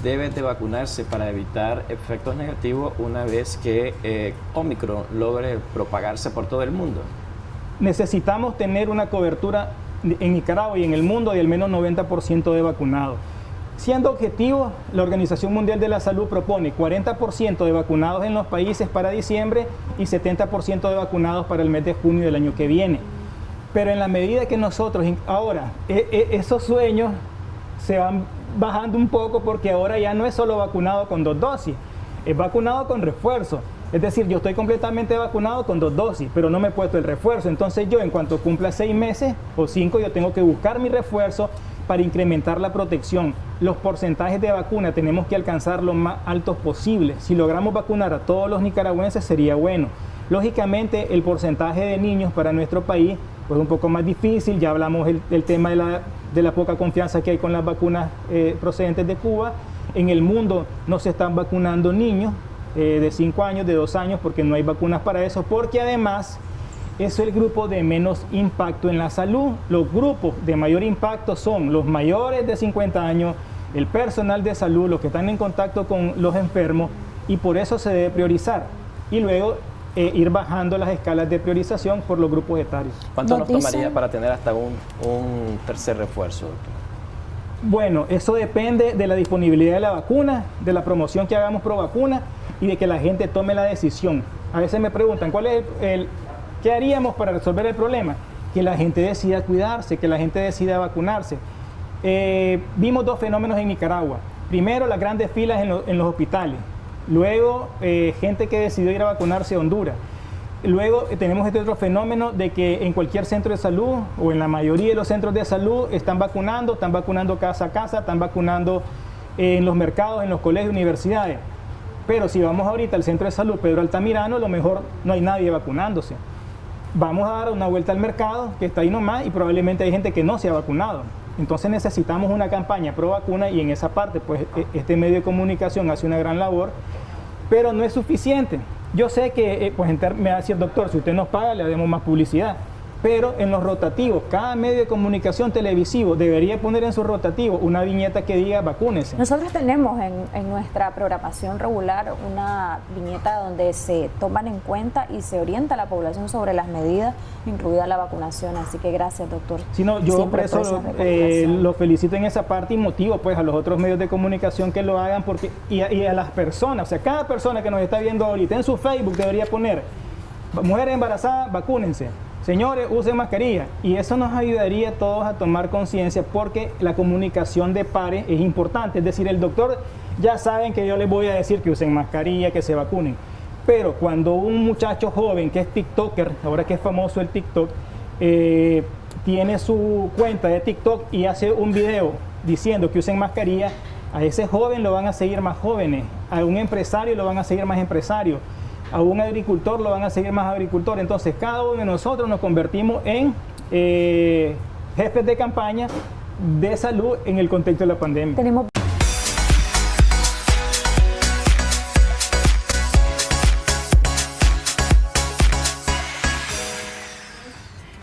debe de vacunarse para evitar efectos negativos una vez que Omicron logre propagarse por todo el mundo? Necesitamos tener una cobertura en Nicaragua y en el mundo de al menos 90% de vacunados. Siendo objetivos, la Organización Mundial de la Salud propone 40% de vacunados en los países para diciembre y 70% de vacunados para el mes de junio del año que viene. Pero en la medida que nosotros, ahora, esos sueños se van bajando un poco porque ahora ya no es solo vacunado con 2 dosis, es vacunado con refuerzo. Es decir, yo estoy completamente vacunado con 2 dosis, pero no me he puesto el refuerzo. Entonces yo, en cuanto cumpla 6 meses o 5, yo tengo que buscar mi refuerzo para incrementar la protección. Los porcentajes de vacuna tenemos que alcanzar los más altos posibles. Si logramos vacunar a todos los nicaragüenses sería bueno. Lógicamente el porcentaje de niños para nuestro país pues un poco más difícil. Ya hablamos del tema de la poca confianza que hay con las vacunas procedentes de Cuba. En el mundo no se están vacunando niños de 5 años, de 2 años, porque no hay vacunas para eso, porque además eso es el grupo de menos impacto en la salud. Los grupos de mayor impacto son los mayores de 50 años, el personal de salud, los que están en contacto con los enfermos, y por eso se debe priorizar. Y luego ir bajando las escalas de priorización por los grupos etarios. ¿Cuánto nos tomaría para tener hasta un tercer refuerzo, doctor? Bueno, eso depende de la disponibilidad de la vacuna, de la promoción que hagamos pro vacuna y de que la gente tome la decisión. A veces me preguntan, ¿qué haríamos para resolver el problema? Que la gente decida cuidarse, que la gente decida vacunarse. Vimos 2 fenómenos en Nicaragua. Primero, las grandes filas en los hospitales. Luego, gente que decidió ir a vacunarse a Honduras. Luego tenemos este otro fenómeno de que en cualquier centro de salud o en la mayoría de los centros de salud están vacunando casa a casa, están vacunando en los mercados, en los colegios, universidades. Pero si vamos ahorita al centro de salud Pedro Altamirano, a lo mejor no hay nadie vacunándose. Vamos a dar una vuelta al mercado que está ahí nomás y probablemente hay gente que no se ha vacunado. Entonces necesitamos una campaña pro vacuna y en esa parte pues este medio de comunicación hace una gran labor, pero no es suficiente. Yo sé que me va a decir, doctor, si usted nos paga le damos más publicidad, pero en los rotativos, cada medio de comunicación televisivo debería poner en su rotativo una viñeta que diga vacúnese. Nosotros tenemos en nuestra programación regular una viñeta donde se toman en cuenta y se orienta a la población sobre las medidas, incluida la vacunación, así que gracias, doctor. Sí, no, yo por eso lo felicito en esa parte y motivo pues a los otros medios de comunicación que lo hagan porque y a las personas, o sea, cada persona que nos está viendo ahorita en su Facebook debería poner, mujeres embarazadas, vacúnense. Señores, usen mascarilla, y eso nos ayudaría a todos a tomar conciencia porque la comunicación de pares es importante. Es decir, el doctor ya saben que yo les voy a decir que usen mascarilla, que se vacunen. Pero cuando un muchacho joven que es TikToker, ahora que es famoso el TikTok, tiene su cuenta de TikTok y hace un video diciendo que usen mascarilla, a ese joven lo van a seguir más jóvenes, a un empresario lo van a seguir más empresarios, a un agricultor lo van a seguir más agricultor. Entonces cada uno de nosotros nos convertimos en jefes de campaña de salud en el contexto de la pandemia.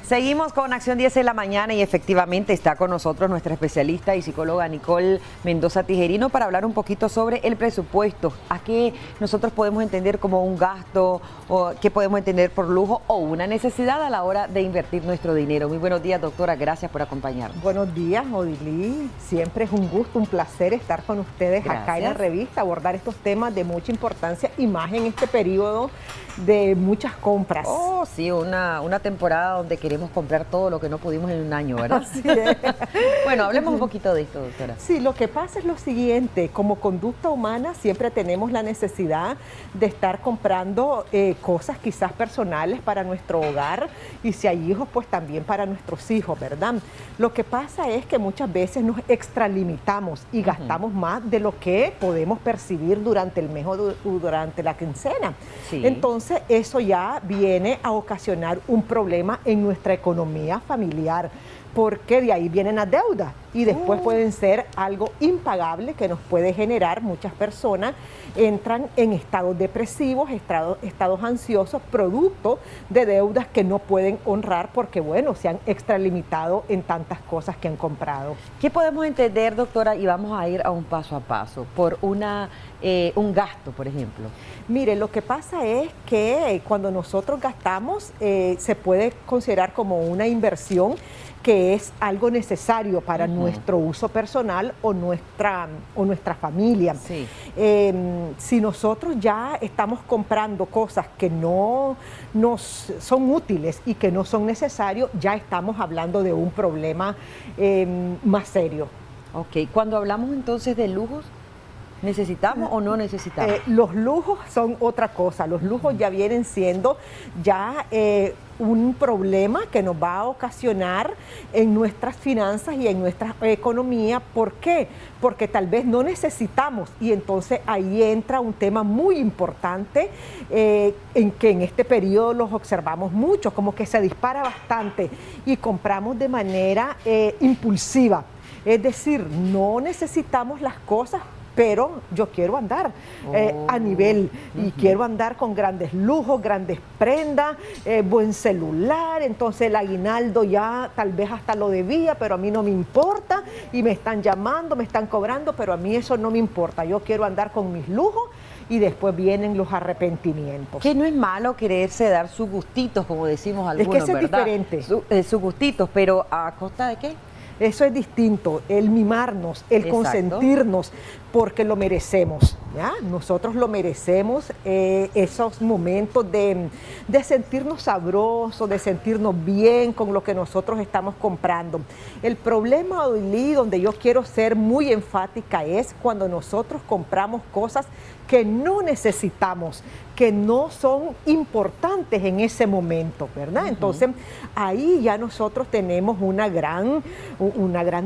Seguimos con Acción 10 en la mañana y efectivamente está con nosotros nuestra especialista y psicóloga Nicole Mendoza Tijerino para hablar un poquito sobre el presupuesto. ¿A qué nosotros podemos entender como un gasto o qué podemos entender por lujo o una necesidad a la hora de invertir nuestro dinero? Muy buenos días, doctora. Gracias por acompañarnos. Buenos días, Odilí. Siempre es un gusto, un placer estar con ustedes acá en la revista, abordar estos temas de mucha importancia y más en este periodo de muchas compras. Oh, sí, una temporada donde queremos comprar todo lo que no pudimos en un año, ¿verdad? Así es. Bueno, hablemos un poquito de esto, doctora. Sí, lo que pasa es lo siguiente, como conducta humana siempre tenemos la necesidad de estar comprando cosas quizás personales para nuestro hogar y si hay hijos, pues también para nuestros hijos, ¿verdad? Lo que pasa es que muchas veces nos extralimitamos y gastamos más de lo que podemos percibir durante el mes o durante la quincena. Sí. Entonces, eso ya viene a ocasionar un problema en nuestra economía familiar, porque de ahí vienen las deudas y después pueden ser algo impagable que nos puede generar. Muchas personas entran en estados depresivos, estados ansiosos, producto de deudas que no pueden honrar porque, bueno, se han extralimitado en tantas cosas que han comprado. ¿Qué podemos entender, doctora? Y vamos a ir a un paso a paso, por un gasto, por ejemplo. Mire, lo que pasa es que cuando nosotros gastamos, se puede considerar como una inversión que es algo necesario para nuestro uso personal o nuestra familia. Sí. Si nosotros ya estamos comprando cosas que no nos son útiles y que no son necesarios, ya estamos hablando de un problema más serio. Ok, cuando hablamos entonces de lujos, ¿necesitamos o no necesitamos? Los lujos son otra cosa. Los lujos ya vienen siendo ya un problema que nos va a ocasionar en nuestras finanzas y en nuestra economía. ¿Por qué? Porque tal vez no necesitamos, y entonces ahí entra un tema muy importante en que en este periodo los observamos mucho, como que se dispara bastante y compramos de manera impulsiva. Es decir, no necesitamos las cosas, pero yo quiero andar a nivel y quiero andar con grandes lujos, grandes prendas, buen celular. Entonces el aguinaldo ya tal vez hasta lo debía, pero a mí no me importa, y me están llamando, me están cobrando, pero a mí eso no me importa. Yo quiero andar con mis lujos, y después vienen los arrepentimientos. Que no es malo quererse dar sus gustitos, como decimos algunos, es que eso ¿verdad? Es diferente. Sus gustitos, pero ¿a costa de qué? Eso es distinto, el mimarnos, el consentirnos, porque lo merecemos, ¿ya? Nosotros lo merecemos, esos momentos de sentirnos sabrosos, de sentirnos bien con lo que nosotros estamos comprando. El problema, Odilí, donde yo quiero ser muy enfática, es cuando nosotros compramos cosas que no necesitamos, que no son importantes en ese momento, ¿verdad? Entonces, ahí ya nosotros tenemos una gran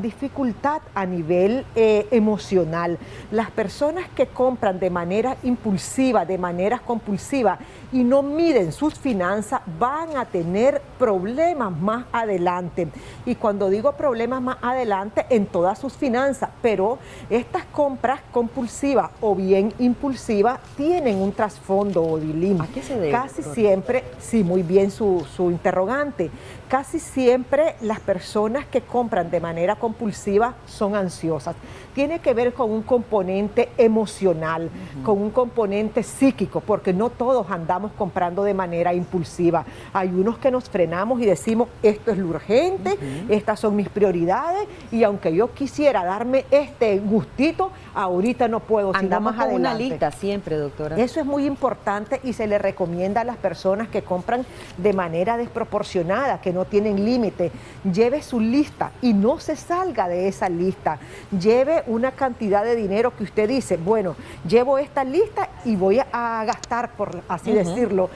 dificultad a nivel emocional. Las personas que compran de manera impulsiva, de manera compulsiva, y no miden sus finanzas, van a tener problemas más adelante. Y cuando digo problemas más adelante, en todas sus finanzas, pero estas compras compulsivas o bien impulsivas tienen un trasfondo, Odilín. ¿A qué se debe? Casi siempre, sí, muy bien su interrogante, casi siempre las personas que compran de manera compulsiva son ansiosas. Tiene que ver con un componente emocional, con un componente psíquico, porque no todos andamos comprando de manera impulsiva. Hay unos que nos frenamos y decimos, esto es lo urgente, estas son mis prioridades, y aunque yo quisiera darme este gustito, ahorita no puedo. Andamos más con una adelante. lista siempre, doctora. Eso es muy importante y se le recomienda a las personas que compran de manera desproporcionada, que no tienen límite. Lleve su lista y no se salga de esa lista. Lleve una cantidad de dinero que usted dice, bueno, llevo esta lista y voy a gastar, por así decirlo,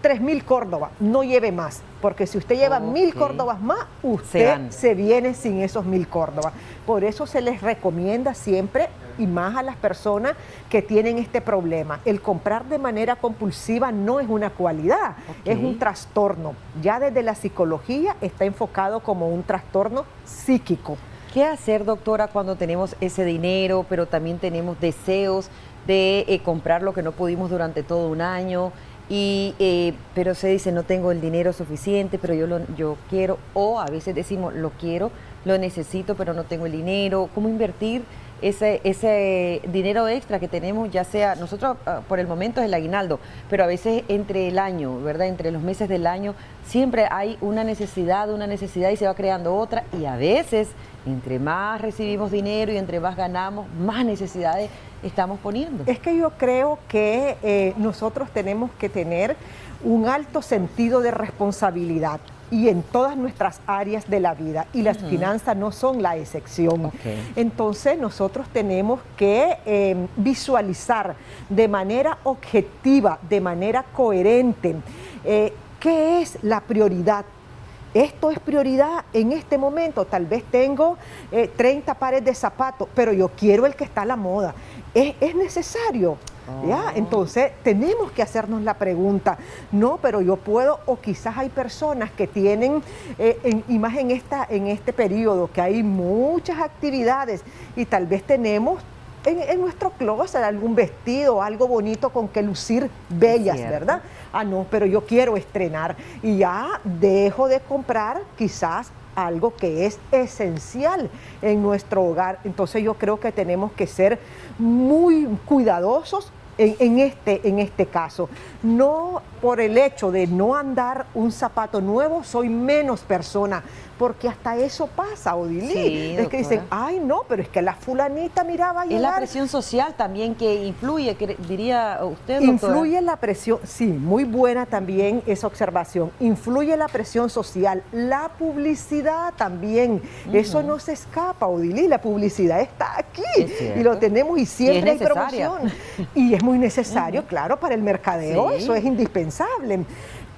3.000 córdobas. No lleve más, porque si usted lleva 1.000 córdobas más, usted se viene sin esos 1.000 córdobas. Por eso se les recomienda siempre, y más a las personas que tienen este problema, el comprar de manera compulsiva no es una cualidad, es un trastorno. Ya desde la psicología está enfocado como un trastorno psíquico. ¿Qué hacer, doctora, cuando tenemos ese dinero, pero también tenemos deseos de comprar lo que no pudimos durante todo un año? Pero se dice, no tengo el dinero suficiente, pero yo quiero, o a veces decimos, lo quiero, lo necesito, pero no tengo el dinero. ¿Cómo invertir ese dinero extra que tenemos? Ya sea, nosotros por el momento es el aguinaldo, pero a veces entre el año, ¿verdad? Entre los meses del año, siempre hay una necesidad y se va creando otra, y a veces, entre más recibimos dinero y entre más ganamos, más necesidades estamos poniendo. Es que yo creo que nosotros tenemos que tener un alto sentido de responsabilidad, y en todas nuestras áreas de la vida, y las finanzas no son la excepción. Entonces nosotros tenemos que visualizar de manera objetiva, de manera coherente, qué es la prioridad. Esto es prioridad en este momento. Tal vez tengo 30 pares de zapatos, pero yo quiero el que está a la moda. ¿Es necesario? ¿Ya? Entonces tenemos que hacernos la pregunta, no, pero yo puedo, o quizás hay personas que tienen, y más en este periodo, que hay muchas actividades, y tal vez tenemos en nuestro closet algún vestido, algo bonito con que lucir bellas, ¿verdad? Ah, no, pero yo quiero estrenar, y ya dejo de comprar quizás algo que es esencial en nuestro hogar. Entonces yo creo que tenemos que ser muy cuidadosos en este caso. No por el hecho de no andar un zapato nuevo soy menos persona, porque hasta eso pasa, Odilí. Sí, es que dicen, ay no, pero es que la fulanita miraba a llegar. Es la presión social también que influye, diría usted, doctora. Influye la presión, sí, muy buena también esa observación. Influye la presión social, la publicidad también. Eso no se escapa, Odilí, la publicidad está aquí y lo tenemos y siempre hay promoción. Y es muy necesario, claro, para el mercadeo, eso es indispensable.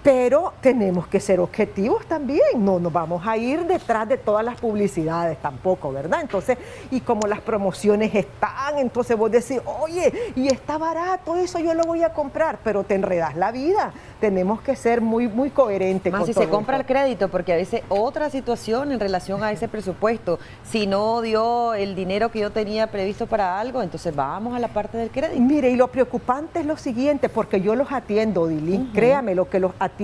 Pero tenemos que ser objetivos también, no nos vamos a ir detrás de todas las publicidades tampoco, ¿verdad? Entonces, y como las promociones están, entonces vos decís, oye, y está barato eso, yo lo voy a comprar, pero te enredas la vida. Tenemos que ser muy coherentes. Más si se compra el crédito, porque a veces otra situación en relación a ese presupuesto, si no dio el dinero que yo tenía previsto para algo, entonces vamos a la parte del crédito. Mire, y lo preocupante es lo siguiente, porque yo los atiendo, Odilí, créame lo que los atiendo,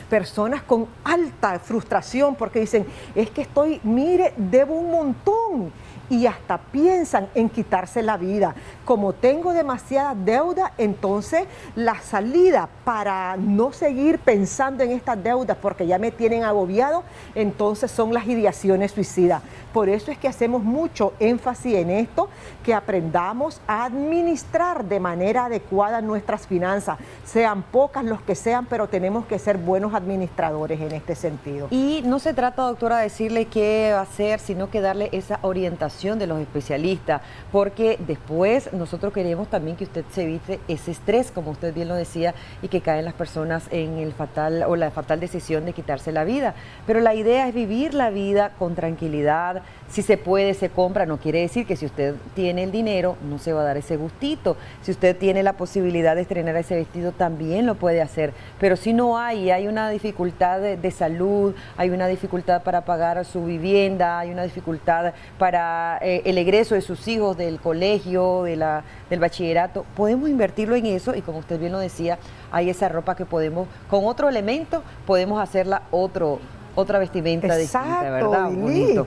personas con alta frustración, porque dicen, es que mire, debo un montón. Y hasta piensan en quitarse la vida. Como tengo demasiada deuda, entonces la salida para no seguir pensando en estas deudas porque ya me tienen agobiado, entonces son las ideaciones suicidas. Por eso es que hacemos mucho énfasis en esto, que aprendamos a administrar de manera adecuada nuestras finanzas, sean pocas los que sean, pero tenemos que ser buenos administradores en este sentido. Y no se trata, doctora, de decirle qué hacer, sino que darle esa orientación de los especialistas, porque después nosotros queremos también que usted se evite ese estrés, como usted bien lo decía, y que caen las personas en el fatal o la fatal decisión de quitarse la vida. Pero la idea es vivir la vida con tranquilidad. Si se puede, se compra. No quiere decir que si usted tiene el dinero, no se va a dar ese gustito. Si usted tiene la posibilidad de estrenar ese vestido, también lo puede hacer. Pero si no hay una dificultad de salud, hay una dificultad para pagar su vivienda, hay una dificultad para el egreso de sus hijos del colegio, del bachillerato, podemos invertirlo en eso y como usted bien lo decía, hay esa ropa que podemos, con otro elemento, podemos hacerla otra vestimenta distinta, ¿verdad? Bonito.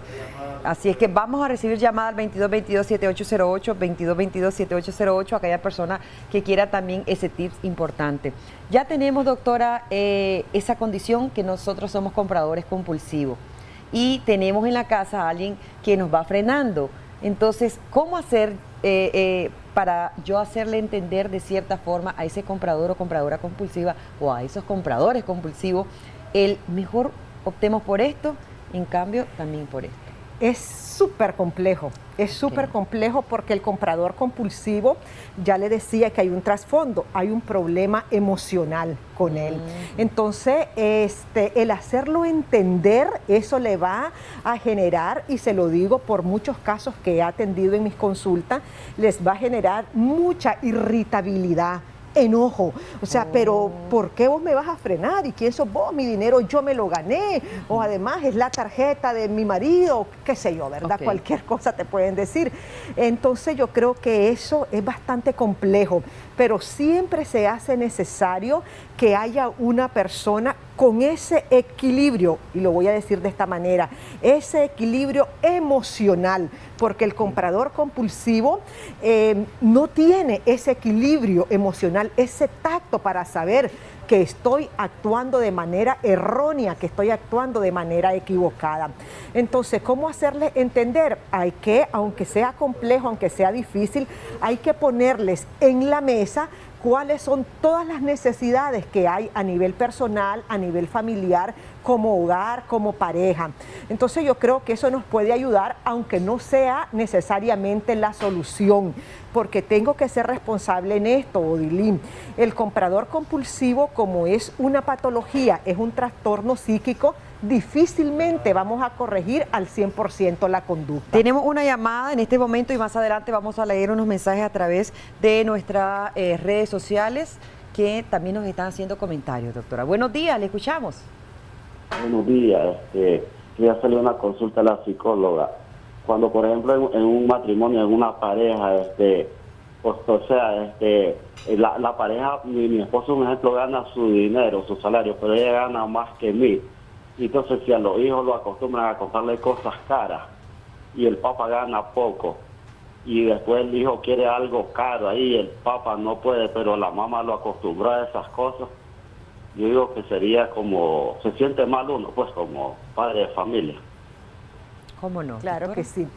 Así es que vamos a recibir llamada al 2222-7808, 2222-7808, a aquella persona que quiera también ese tips importante. Ya tenemos, doctora, esa condición que nosotros somos compradores compulsivos y tenemos en la casa a alguien que nos va frenando. Entonces, ¿cómo hacer para yo hacerle entender de cierta forma a ese comprador o compradora compulsiva o a esos compradores compulsivos, mejor optemos por esto, en cambio también por esto? Es súper complejo, porque el comprador compulsivo, ya le decía que hay un trasfondo, hay un problema emocional con él. Entonces, el hacerlo entender, eso le va a generar, y se lo digo por muchos casos que he atendido en mis consultas, les va a generar mucha irritabilidad, enojo, o sea, pero ¿por qué vos me vas a frenar? ¿Y quién sos vos? Mi dinero yo me lo gané, o además es la tarjeta de mi marido, qué sé yo, ¿verdad? Cualquier cosa te pueden decir. Entonces yo creo que eso es bastante complejo, pero siempre se hace necesario que haya una persona con ese equilibrio, y lo voy a decir de esta manera, ese equilibrio emocional, porque el comprador compulsivo no tiene ese equilibrio emocional, ese tacto para saber que estoy actuando de manera errónea, que estoy actuando de manera equivocada. Entonces, ¿cómo hacerles entender? Hay que, aunque sea complejo, aunque sea difícil, hay que ponerles en la mesa cuáles son todas las necesidades que hay a nivel personal, a nivel familiar, como hogar, como pareja. Entonces yo creo que eso nos puede ayudar, aunque no sea necesariamente la solución, porque tengo que ser responsable en esto, Odilín. El comprador compulsivo, como es una patología, es un trastorno psíquico, difícilmente vamos a corregir al 100% la conducta. Tenemos una llamada en este momento y más adelante vamos a leer unos mensajes a través de nuestras redes sociales que también nos están haciendo comentarios, doctora. Buenos días, le escuchamos. Buenos días, quería hacerle una consulta a la psicóloga. Cuando, por ejemplo, en un matrimonio, en una pareja, la pareja, mi esposo, un ejemplo, gana su dinero, su salario, pero ella gana más que mí. Entonces, si a los hijos lo acostumbran a comprarle cosas caras y el papá gana poco, y después el hijo quiere algo caro ahí, el papá no puede, pero la mamá lo acostumbró a esas cosas. Yo digo que sería como, se siente mal uno, pues como padre de familia. ¿Cómo no? Claro que sí.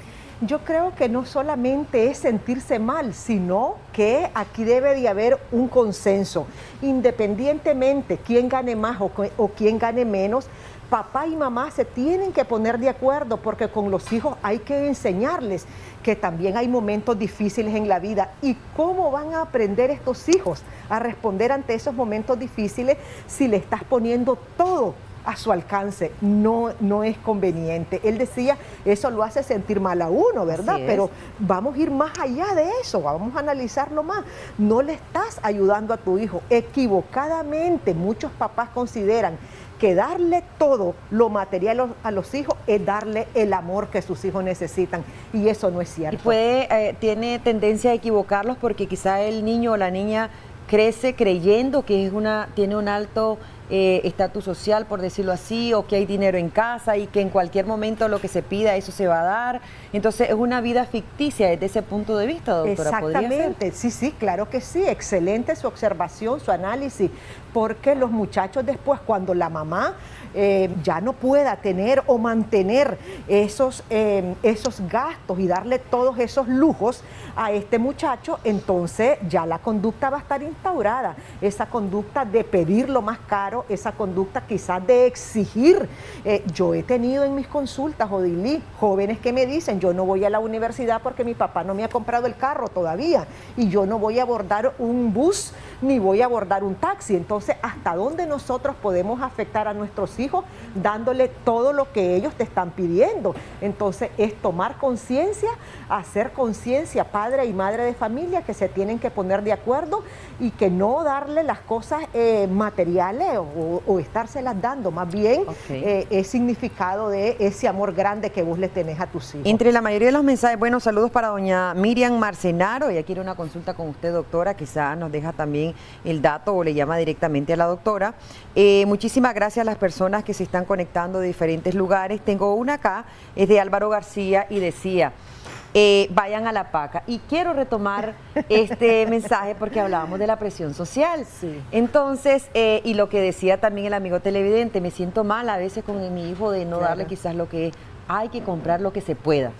Yo creo que no solamente es sentirse mal, sino que aquí debe de haber un consenso. Independientemente quién gane más o quién gane menos, papá y mamá se tienen que poner de acuerdo, porque con los hijos hay que enseñarles que también hay momentos difíciles en la vida. ¿Y cómo van a aprender estos hijos a responder ante esos momentos difíciles si le estás poniendo todo a su alcance? No es conveniente. Él decía, eso lo hace sentir mal a uno, ¿verdad? Pero vamos a ir más allá de eso, vamos a analizarlo más. No le estás ayudando a tu hijo. Equivocadamente, muchos papás consideran que darle todo lo material a los hijos es darle el amor que sus hijos necesitan, y eso no es cierto. Y tiene tendencia a equivocarlos porque quizá el niño o la niña crece creyendo que tiene un alto estatus social, por decirlo así, o que hay dinero en casa y que en cualquier momento lo que se pida eso se va a dar. Entonces es una vida ficticia desde ese punto de vista, doctora. Exactamente, sí, claro que sí, excelente su observación, su análisis, porque los muchachos después, cuando la mamá ya no pueda tener o mantener esos gastos y darle todos esos lujos a este muchacho, entonces ya la conducta va a estar instaurada, esa conducta de pedir lo más caro, esa conducta quizás de exigir. Yo he tenido en mis consultas, Odilí, jóvenes que me dicen, yo no voy a la universidad porque mi papá no me ha comprado el carro todavía, y yo no voy a abordar un bus ni voy a abordar un taxi. Entonces, ¿hasta dónde nosotros podemos afectar a nuestros hijos dándole todo lo que ellos te están pidiendo? Entonces, es tomar conciencia, hacer conciencia, padre y madre de familia, que se tienen que poner de acuerdo y que no darle las cosas materiales o estárselas dando, más bien es significado de ese amor grande que vos le tenés a tus hijos. Entre la mayoría de los mensajes, bueno, saludos para doña Miriam Marcenaro, ella quiere una consulta con usted, doctora, quizá nos deja también el dato o le llama directamente a la doctora. Muchísimas gracias a las personas que se están conectando de diferentes lugares. Tengo una acá, es de Álvaro García y decía, vayan a la paca. Y quiero retomar este mensaje porque hablábamos de la presión social. Sí. Entonces, y lo que decía también el amigo televidente, me siento mal a veces con mi hijo de no darle quizás lo que es. Hay que comprar lo que se pueda,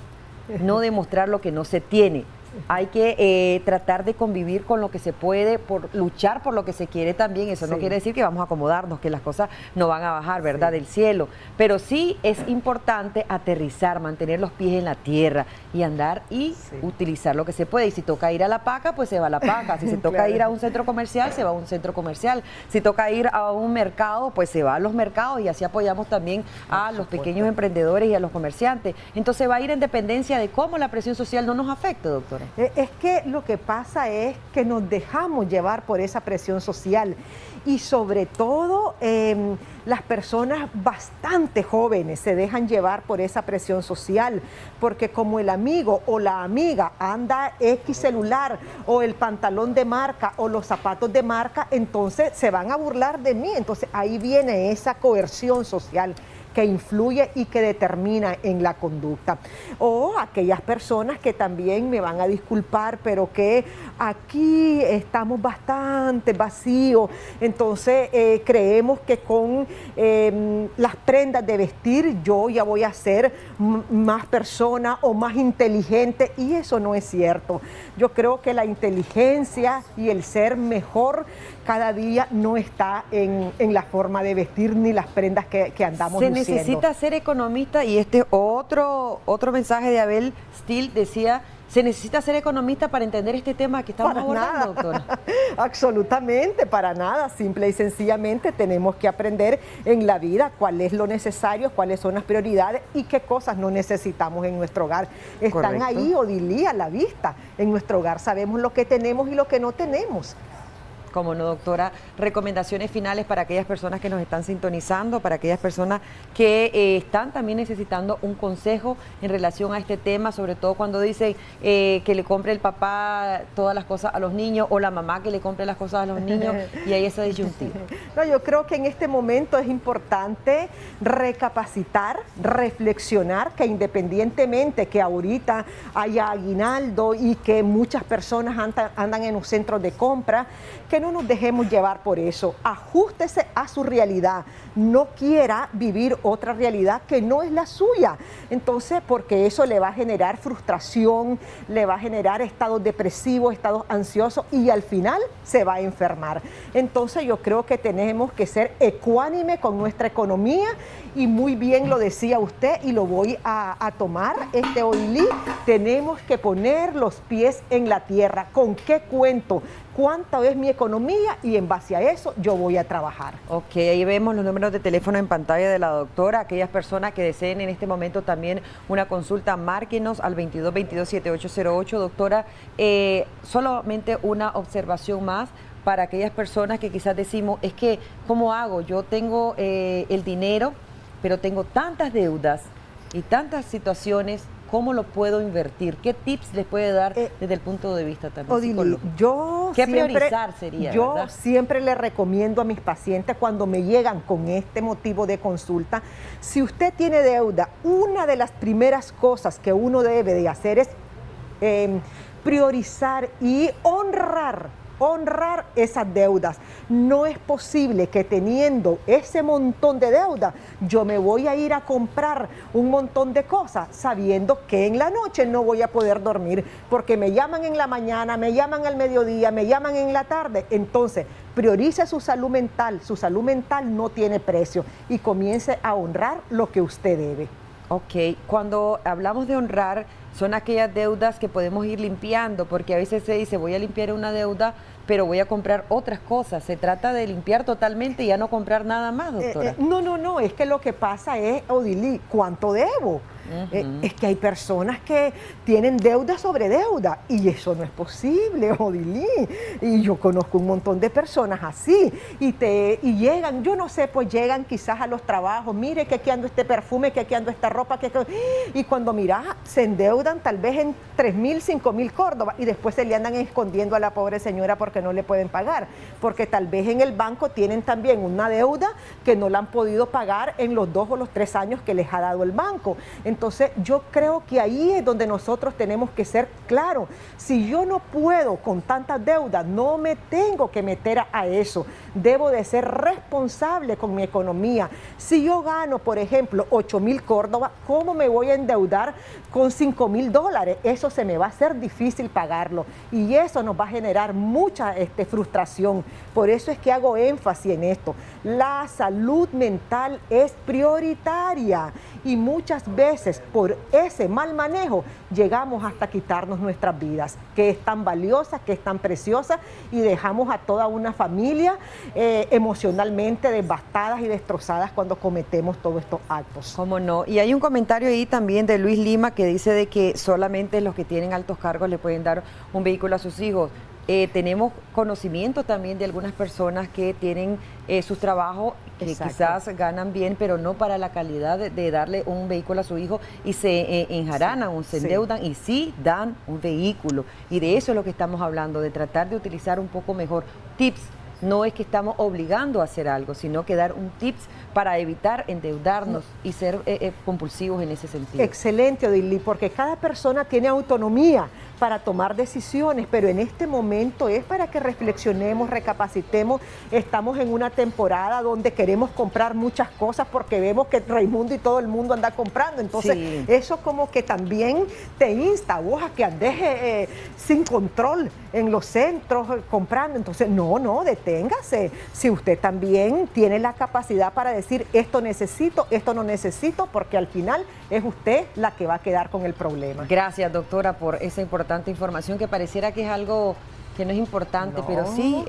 no demostrar lo que no se tiene. Hay que tratar de convivir con lo que se puede, luchar por lo que se quiere también. Eso no quiere decir que vamos a acomodarnos, que las cosas no van a bajar, ¿verdad?, del cielo. Pero sí es importante aterrizar, mantener los pies en la tierra y andar y utilizar lo que se puede. Y si toca ir a la paca, pues se va a la paca. Si se toca ir a un centro comercial, se va a un centro comercial. Si toca ir a un mercado, pues se va a los mercados, y así apoyamos también a los pequeños emprendedores y a los comerciantes. Entonces va a ir en dependencia de cómo la presión social no nos afecte, doctora. Es que lo que pasa es que nos dejamos llevar por esa presión social, y sobre todo las personas bastante jóvenes se dejan llevar por esa presión social, porque como el amigo o la amiga anda X celular o el pantalón de marca o los zapatos de marca, entonces se van a burlar de mí. Entonces ahí viene esa coerción social que influye y que determina en la conducta. O aquellas personas que también me van a disculpar, pero que aquí estamos bastante vacíos, entonces creemos que con las prendas de vestir yo ya voy a ser más persona o más inteligente, y eso no es cierto. Yo creo que la inteligencia y el ser mejor cada día no está en la forma de vestir ni las prendas que andamos luciendo. Se necesita ser economista, y este otro mensaje de Abel Steele decía, se necesita ser economista para entender este tema que estamos abordando, doctora. Absolutamente, para nada. Simple y sencillamente tenemos que aprender en la vida cuál es lo necesario, cuáles son las prioridades y qué cosas no necesitamos en nuestro hogar. Están ahí, Odilí, a la vista. En nuestro hogar sabemos lo que tenemos y lo que no tenemos. Como no, doctora, recomendaciones finales para aquellas personas que nos están sintonizando, para aquellas personas que están también necesitando un consejo en relación a este tema, sobre todo cuando dicen que le compre el papá todas las cosas a los niños o la mamá que le compre las cosas a los niños y hay esa disyuntiva. No, yo creo que en este momento es importante recapacitar, reflexionar, que independientemente que ahorita haya aguinaldo y que muchas personas andan en los centros de compra, que no nos dejemos llevar por eso. Ajústese a su realidad. No quiera vivir otra realidad que no es la suya. Entonces, porque eso le va a generar frustración, le va a generar estados depresivos, estados ansiosos y al final se va a enfermar. Entonces, yo creo que tenemos que ser ecuánime con nuestra economía y muy bien lo decía usted y lo voy a tomar, Odilí, tenemos que poner los pies en la tierra. ¿Con qué cuento? ¿Cuánta es mi economía? Y en base a eso yo voy a trabajar. Ok, ahí vemos los números de teléfono en pantalla de la doctora. Aquellas personas que deseen en este momento también una consulta, márquenos al 2222-7808. Doctora, solamente una observación más para aquellas personas que quizás decimos, es que, ¿cómo hago? Yo tengo el dinero, pero tengo tantas deudas y tantas situaciones. ¿Cómo lo puedo invertir? ¿Qué tips les puede dar desde el punto de vista también psicológico? ¿Qué priorizar sería? Yo ¿verdad? siempre le recomiendo a mis pacientes cuando me llegan con este motivo de consulta, si usted tiene deuda, una de las primeras cosas que uno debe de hacer es priorizar y honrar esas deudas. No es posible que teniendo ese montón de deuda, yo me voy a ir a comprar un montón de cosas sabiendo que en la noche no voy a poder dormir porque me llaman en la mañana, me llaman al mediodía, me llaman en la tarde. Entonces, priorice su salud mental no tiene precio y comience a honrar lo que usted debe. Ok, cuando hablamos de honrar, son aquellas deudas que podemos ir limpiando, porque a veces se dice, voy a limpiar una deuda, pero voy a comprar otras cosas. Se trata de limpiar totalmente y ya no comprar nada más, doctora. No, es que lo que pasa es, Odilí, ¿cuánto debo? Es que hay personas que tienen deuda sobre deuda y eso no es posible, Odilí. Y yo conozco un montón de personas así y llegan, yo no sé, pues llegan quizás a los trabajos, mire que aquí ando este perfume, que aquí ando esta ropa, y cuando miras se endeudan tal vez en 3.000, 5.000 córdobas y después se le andan escondiendo a la pobre señora porque no le pueden pagar, porque tal vez en el banco tienen también una deuda que no la han podido pagar en los 2 o los 3 años que les ha dado el banco. Entonces yo creo que ahí es donde nosotros tenemos que ser claros. Si yo no puedo con tantas deudas, no me tengo que meter a eso. Debo de ser responsable con mi economía. Si yo gano, por ejemplo, 8.000 córdobas, ¿cómo me voy a endeudar con $5.000? Eso se me va a hacer difícil pagarlo y eso nos va a generar mucha frustración. Por eso es que hago énfasis en esto. La salud mental es prioritaria y muchas veces por ese mal manejo llegamos hasta quitarnos nuestras vidas, que es tan valiosa, que es tan preciosa y dejamos a toda una familia emocionalmente devastadas y destrozadas cuando cometemos todos estos actos. ¿Cómo no? Y hay un comentario ahí también de Luis Lima que dice de que solamente los que tienen altos cargos le pueden dar un vehículo a sus hijos. Tenemos conocimiento también de algunas personas que tienen sus trabajos que quizás ganan bien, pero no para la calidad de darle un vehículo a su hijo y se enjaranan o se endeudan y sí dan un vehículo. Y de eso es lo que estamos hablando, de tratar de utilizar un poco mejor tips. No es que estamos obligando a hacer algo, sino que dar un tips para evitar endeudarnos y ser compulsivos en ese sentido. Excelente, Odilí, porque cada persona tiene autonomía para tomar decisiones, pero en este momento es para que reflexionemos, recapacitemos. Estamos en una temporada donde queremos comprar muchas cosas porque vemos que Raimundo y todo el mundo anda comprando, entonces eso como que también te insta a vos a que andes sin control en los centros comprando. Entonces no, deténgase. Si usted también tiene la capacidad para decir esto necesito, esto no necesito, porque al final es usted la que va a quedar con el problema. Gracias, doctora, por esa importante información que pareciera que es algo que no es importante, pero sí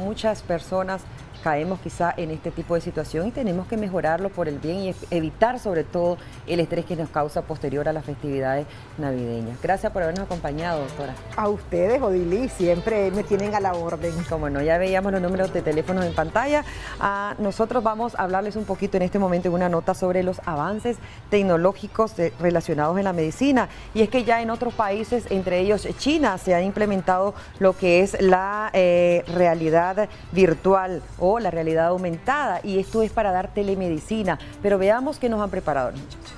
muchas personas caemos quizá en este tipo de situación y tenemos que mejorarlo por el bien y evitar sobre todo el estrés que nos causa posterior a las festividades navideñas. Gracias por habernos acompañado, doctora. A ustedes, Odilí, siempre me tienen a la orden. Como no, ya veíamos los números de teléfonos en pantalla. Nosotros vamos a hablarles un poquito en este momento en una nota sobre los avances tecnológicos relacionados en la medicina. Y es que ya en otros países, entre ellos China, se ha implementado lo que es la realidad virtual o la realidad aumentada, y esto es para dar telemedicina. Pero veamos qué nos han preparado los muchachos.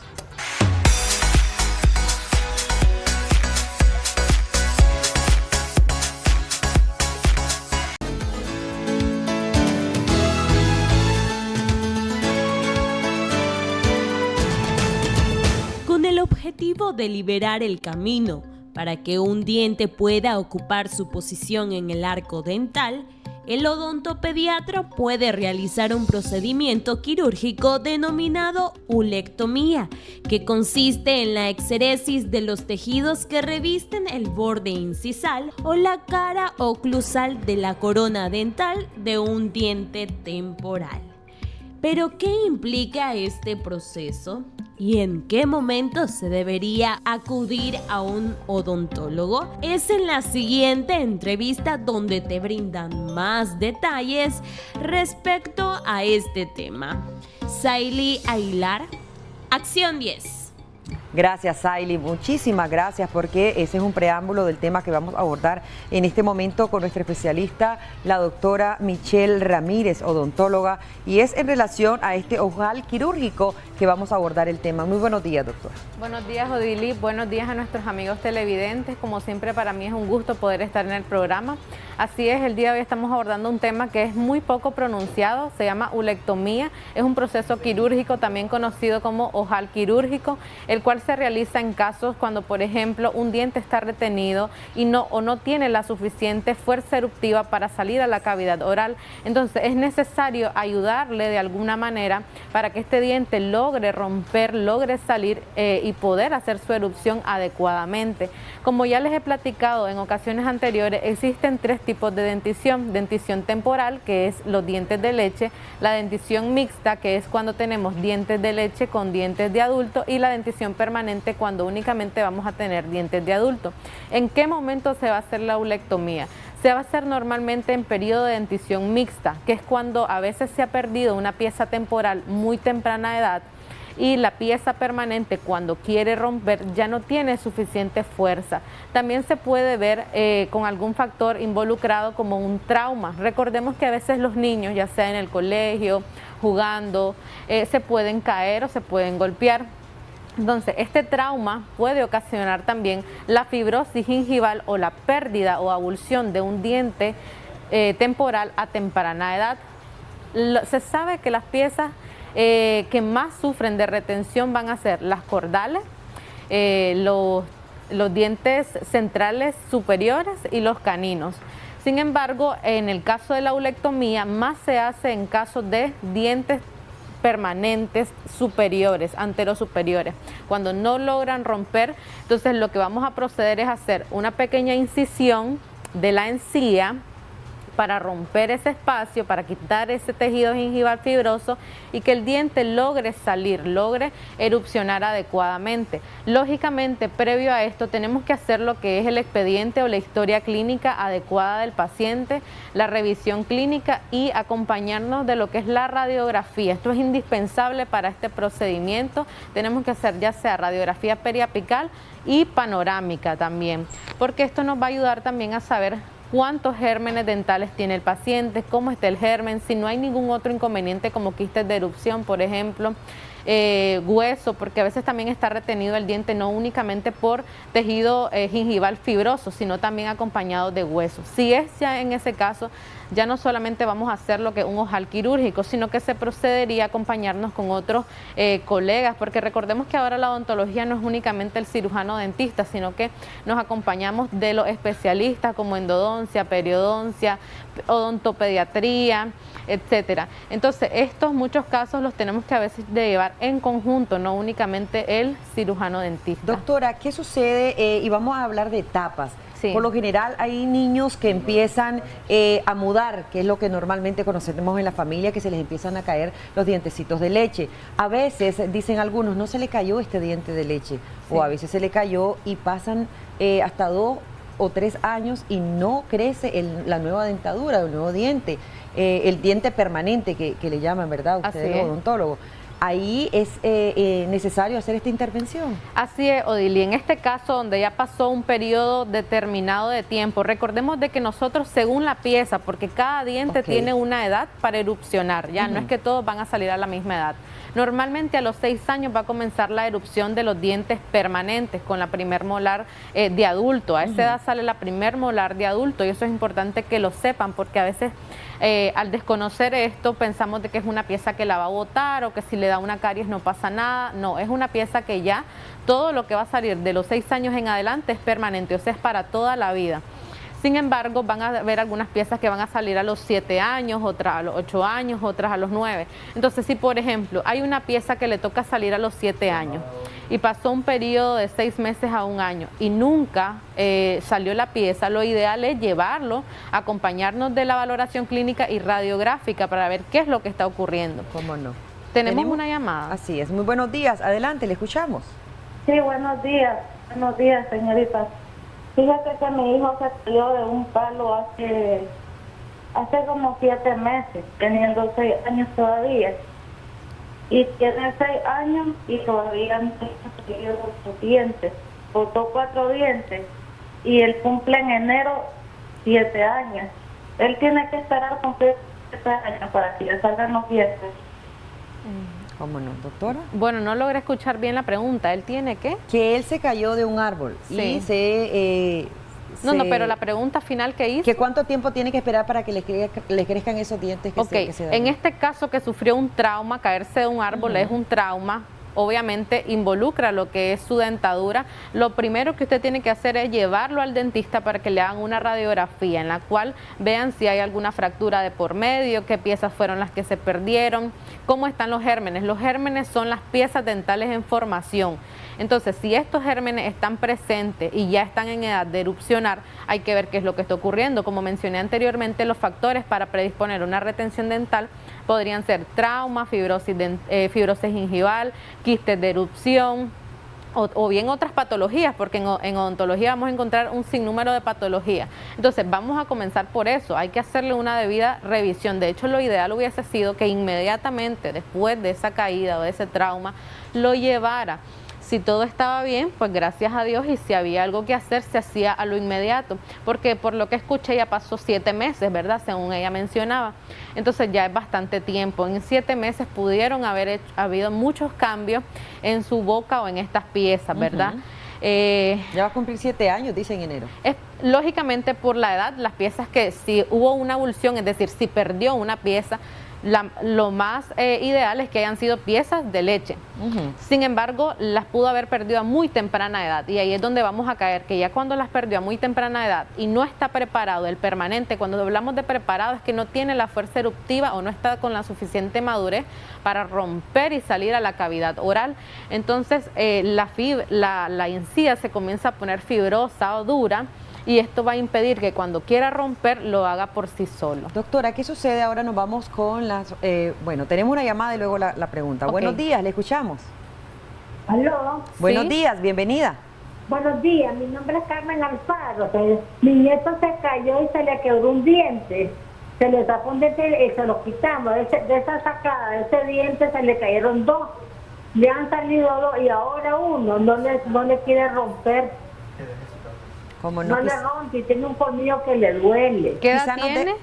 Con el objetivo de liberar el camino para que un diente pueda ocupar su posición en el arco dental, el odontopediatra puede realizar un procedimiento quirúrgico denominado ulectomía, que consiste en la exéresis de los tejidos que revisten el borde incisal o la cara oclusal de la corona dental de un diente temporal. ¿Pero qué implica este proceso? ¿Y en qué momento se debería acudir a un odontólogo? Es en la siguiente entrevista donde te brindan más detalles respecto a este tema. Saily Aguilar, Acción 10. Gracias, Saily, muchísimas gracias, porque ese es un preámbulo del tema que vamos a abordar en este momento con nuestra especialista, la doctora Michelle Ramírez, odontóloga, y es en relación a este ojal quirúrgico que vamos a abordar el tema. Muy buenos días, doctora. Buenos días, Odilí, buenos días a nuestros amigos televidentes. Como siempre, para mí es un gusto poder estar en el programa. Así es, el día de hoy estamos abordando un tema que es muy poco pronunciado, se llama ulectomía. Es un proceso quirúrgico también conocido como ojal quirúrgico, el cual se realiza en casos cuando, por ejemplo, un diente está retenido y no tiene la suficiente fuerza eruptiva para salir a la cavidad oral. Entonces es necesario ayudarle de alguna manera para que este diente logre romper, logre salir y poder hacer su erupción adecuadamente. Como ya les he platicado en ocasiones anteriores, existen tres tipos de dentición: dentición temporal, que es los dientes de leche; la dentición mixta, que es cuando tenemos dientes de leche con dientes de adulto; y la dentición permanente, cuando únicamente vamos a tener dientes de adulto. ¿En qué momento se va a hacer la ulectomía? Se va a hacer normalmente en periodo de dentición mixta, que es cuando a veces se ha perdido una pieza temporal muy temprana edad y la pieza permanente, cuando quiere romper, ya no tiene suficiente fuerza. También se puede ver con algún factor involucrado como un trauma. Recordemos que a veces los niños, ya sea en el colegio, jugando, se pueden caer o se pueden golpear. Entonces, este trauma puede ocasionar también la fibrosis gingival o la pérdida o avulsión de un diente temporal a temprana edad. Se sabe que las piezas que más sufren de retención van a ser las cordales, los dientes centrales superiores y los caninos. Sin embargo, en el caso de la ulectomía, más se hace en casos de dientes permanentes superiores, anterosuperiores. Cuando no logran romper, entonces lo que vamos a proceder es hacer una pequeña incisión de la encía para romper ese espacio, para quitar ese tejido gingival fibroso y que el diente logre salir, logre erupcionar adecuadamente. Lógicamente, previo a esto, tenemos que hacer lo que es el expediente o la historia clínica adecuada del paciente, la revisión clínica y acompañarnos de lo que es la radiografía. Esto es indispensable para este procedimiento. Tenemos que hacer ya sea radiografía periapical y panorámica también, porque esto nos va a ayudar también a saber cuántos gérmenes dentales tiene el paciente, cómo está el germen, si no hay ningún otro inconveniente como quistes de erupción, por ejemplo, hueso, porque a veces también está retenido el diente no únicamente por tejido gingival fibroso, sino también acompañado de hueso. Si es ya en ese caso, ya no solamente vamos a hacer lo que es un ojal quirúrgico, sino que se procedería a acompañarnos con otros colegas, porque recordemos que ahora la odontología no es únicamente el cirujano dentista, sino que nos acompañamos de los especialistas como endodoncia, periodoncia, odontopediatría, etcétera. Entonces, estos muchos casos los tenemos que a veces llevar en conjunto, no únicamente el cirujano dentista. Doctora, ¿qué sucede? Y vamos a hablar de etapas. Sí. Por lo general hay niños que empiezan a mudar, que es lo que normalmente conocemos en la familia, que se les empiezan a caer los dientecitos de leche. A veces, dicen algunos, no se le cayó este diente de leche, o a veces se le cayó y pasan hasta 2 o 3 años y no crece la nueva dentadura, el nuevo diente, el diente permanente que le llaman, ¿verdad? Ustedes los odontólogos. Ahí es necesario hacer esta intervención. Así es, Odili. En este caso, donde ya pasó un periodo determinado de tiempo, recordemos de que nosotros, según la pieza, porque cada diente tiene una edad para erupcionar, ya no es que todos van a salir a la misma edad. Normalmente a los 6 años va a comenzar la erupción de los dientes permanentes con la primer molar de adulto. A esa edad sale la primer molar de adulto y eso es importante que lo sepan porque a veces al desconocer esto pensamos de que es una pieza que la va a botar o que si le da una caries no pasa nada. No, es una pieza que ya todo lo que va a salir de los 6 años en adelante es permanente, o sea, es para toda la vida. Sin embargo, van a haber algunas piezas que van a salir a los 7 años, otras a los 8 años, otras a los 9. Entonces, si por ejemplo hay una pieza que le toca salir a los 7 años y pasó un periodo de 6 meses a 1 año y nunca salió la pieza, lo ideal es llevarlo, acompañarnos de la valoración clínica y radiográfica para ver qué es lo que está ocurriendo. ¿Cómo no? ¿Tenemos una llamada? Así es. Muy buenos días. Adelante, le escuchamos. Sí, buenos días. Buenos días, señorita. Fíjate que mi hijo se cayó de un palo hace como 7 meses, teniendo 6 años todavía. Y tiene 6 años y todavía no ha salido sus dientes. Botó 4 dientes y él cumple en enero 7 años. Él tiene que esperar cumplir 7 años para que le salgan los dientes. ¿Cómo no, doctora? Bueno, no logré escuchar bien la pregunta. ¿Él tiene qué? Que él se cayó de un árbol y No, pero la pregunta final que hizo... ¿Que cuánto tiempo tiene que esperar para que le crezcan esos dientes que se dañan? En este caso que sufrió un trauma, caerse de un árbol es un trauma, obviamente involucra lo que es su dentadura. Lo primero que usted tiene que hacer es llevarlo al dentista para que le hagan una radiografía en la cual vean si hay alguna fractura de por medio, qué piezas fueron las que se perdieron, cómo están los gérmenes. Los gérmenes son las piezas dentales en formación. Entonces, si estos gérmenes están presentes y ya están en edad de erupcionar, hay que ver qué es lo que está ocurriendo. Como mencioné anteriormente, los factores para predisponer una retención dental podrían ser trauma, fibrosis gingival, quistes de erupción o bien otras patologías, porque en odontología vamos a encontrar un sinnúmero de patologías. Entonces, vamos a comenzar por eso. Hay que hacerle una debida revisión. De hecho, lo ideal hubiese sido que inmediatamente después de esa caída o de ese trauma lo llevara. Si todo estaba bien, pues gracias a Dios, y si había algo que hacer, se hacía a lo inmediato, porque por lo que escuché ya pasó 7 meses, ¿verdad? Según ella mencionaba. Entonces ya es bastante tiempo. En 7 meses pudieron haber habido muchos cambios en su boca o en estas piezas, ¿verdad? Ya va a cumplir 7 años, dice en enero. Es lógicamente por la edad, las piezas que si hubo una avulsión, es decir, si perdió una pieza, lo más ideal es que hayan sido piezas de leche. Sin embargo, las pudo haber perdido a muy temprana edad y ahí es donde vamos a caer, que ya cuando las perdió a muy temprana edad y no está preparado el permanente, cuando hablamos de preparado es que no tiene la fuerza eruptiva o no está con la suficiente madurez para romper y salir a la cavidad oral, entonces la encía se comienza a poner fibrosa o dura, y esto va a impedir que cuando quiera romper lo haga por sí solo. Doctora, ¿qué sucede? Ahora nos vamos con las... bueno, tenemos una llamada y luego la pregunta. Buenos días, le escuchamos. ¿Aló? Buenos días, bienvenida. Buenos días, mi nombre es Carmen Alfaro. Mi nieto se cayó y se le quebró un diente. Se le sacó un diente y se lo quitamos. De esa sacada, de ese diente se le cayeron 2. Le han salido 2 y ahora uno no le quiere romper. ¿Cómo no le rompe y tiene un colmillo que le duele. ¿Qué edad tiene?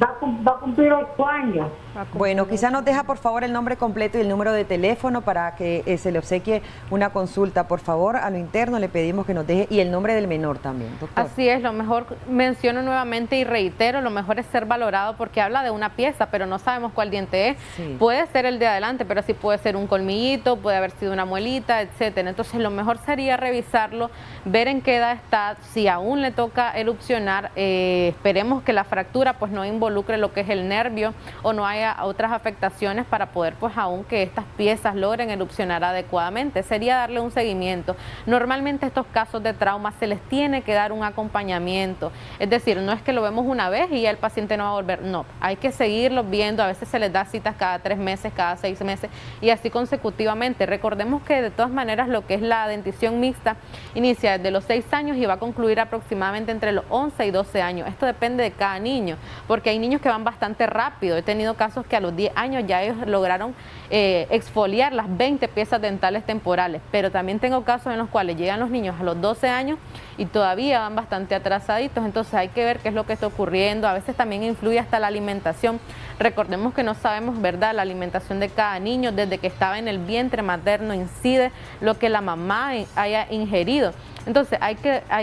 Va a cumplir 8 años. Bueno, quizá nos deja por favor el nombre completo y el número de teléfono para que se le obsequie una consulta. Por favor, a lo interno le pedimos que nos deje y el nombre del menor también, doctor. Así es, lo mejor, menciono nuevamente y reitero, lo mejor es ser valorado porque habla de una pieza, pero no sabemos cuál diente es. Sí. Puede ser el de adelante, pero sí puede ser un colmillito, puede haber sido una muelita, etcétera. Entonces, lo mejor sería revisarlo, ver en qué edad está, si aún le toca erupcionar, esperemos que la fractura pues no involucre involucre lo que es el nervio o no haya otras afectaciones para poder pues aún que estas piezas logren erupcionar adecuadamente. Sería darle un seguimiento. Normalmente estos casos de trauma se les tiene que dar un acompañamiento, es decir, no es que lo vemos una vez y ya el paciente no va a volver, no, hay que seguirlos viendo, a veces se les da citas cada 3 meses, cada 6 meses y así consecutivamente. Recordemos que de todas maneras lo que es la dentición mixta inicia desde los 6 años y va a concluir aproximadamente entre los 11 y 12 años. Esto depende de cada niño, porque hay niños que van bastante rápido. He tenido casos que a los 10 años ya ellos lograron exfoliar las 20 piezas dentales temporales, pero también tengo casos en los cuales llegan los niños a los 12 años y todavía van bastante atrasaditos, entonces hay que ver qué es lo que está ocurriendo. A veces también influye hasta la alimentación. Recordemos que no sabemos, ¿verdad?, la alimentación de cada niño desde que estaba en el vientre materno, incide lo que la mamá haya ingerido. Entonces hay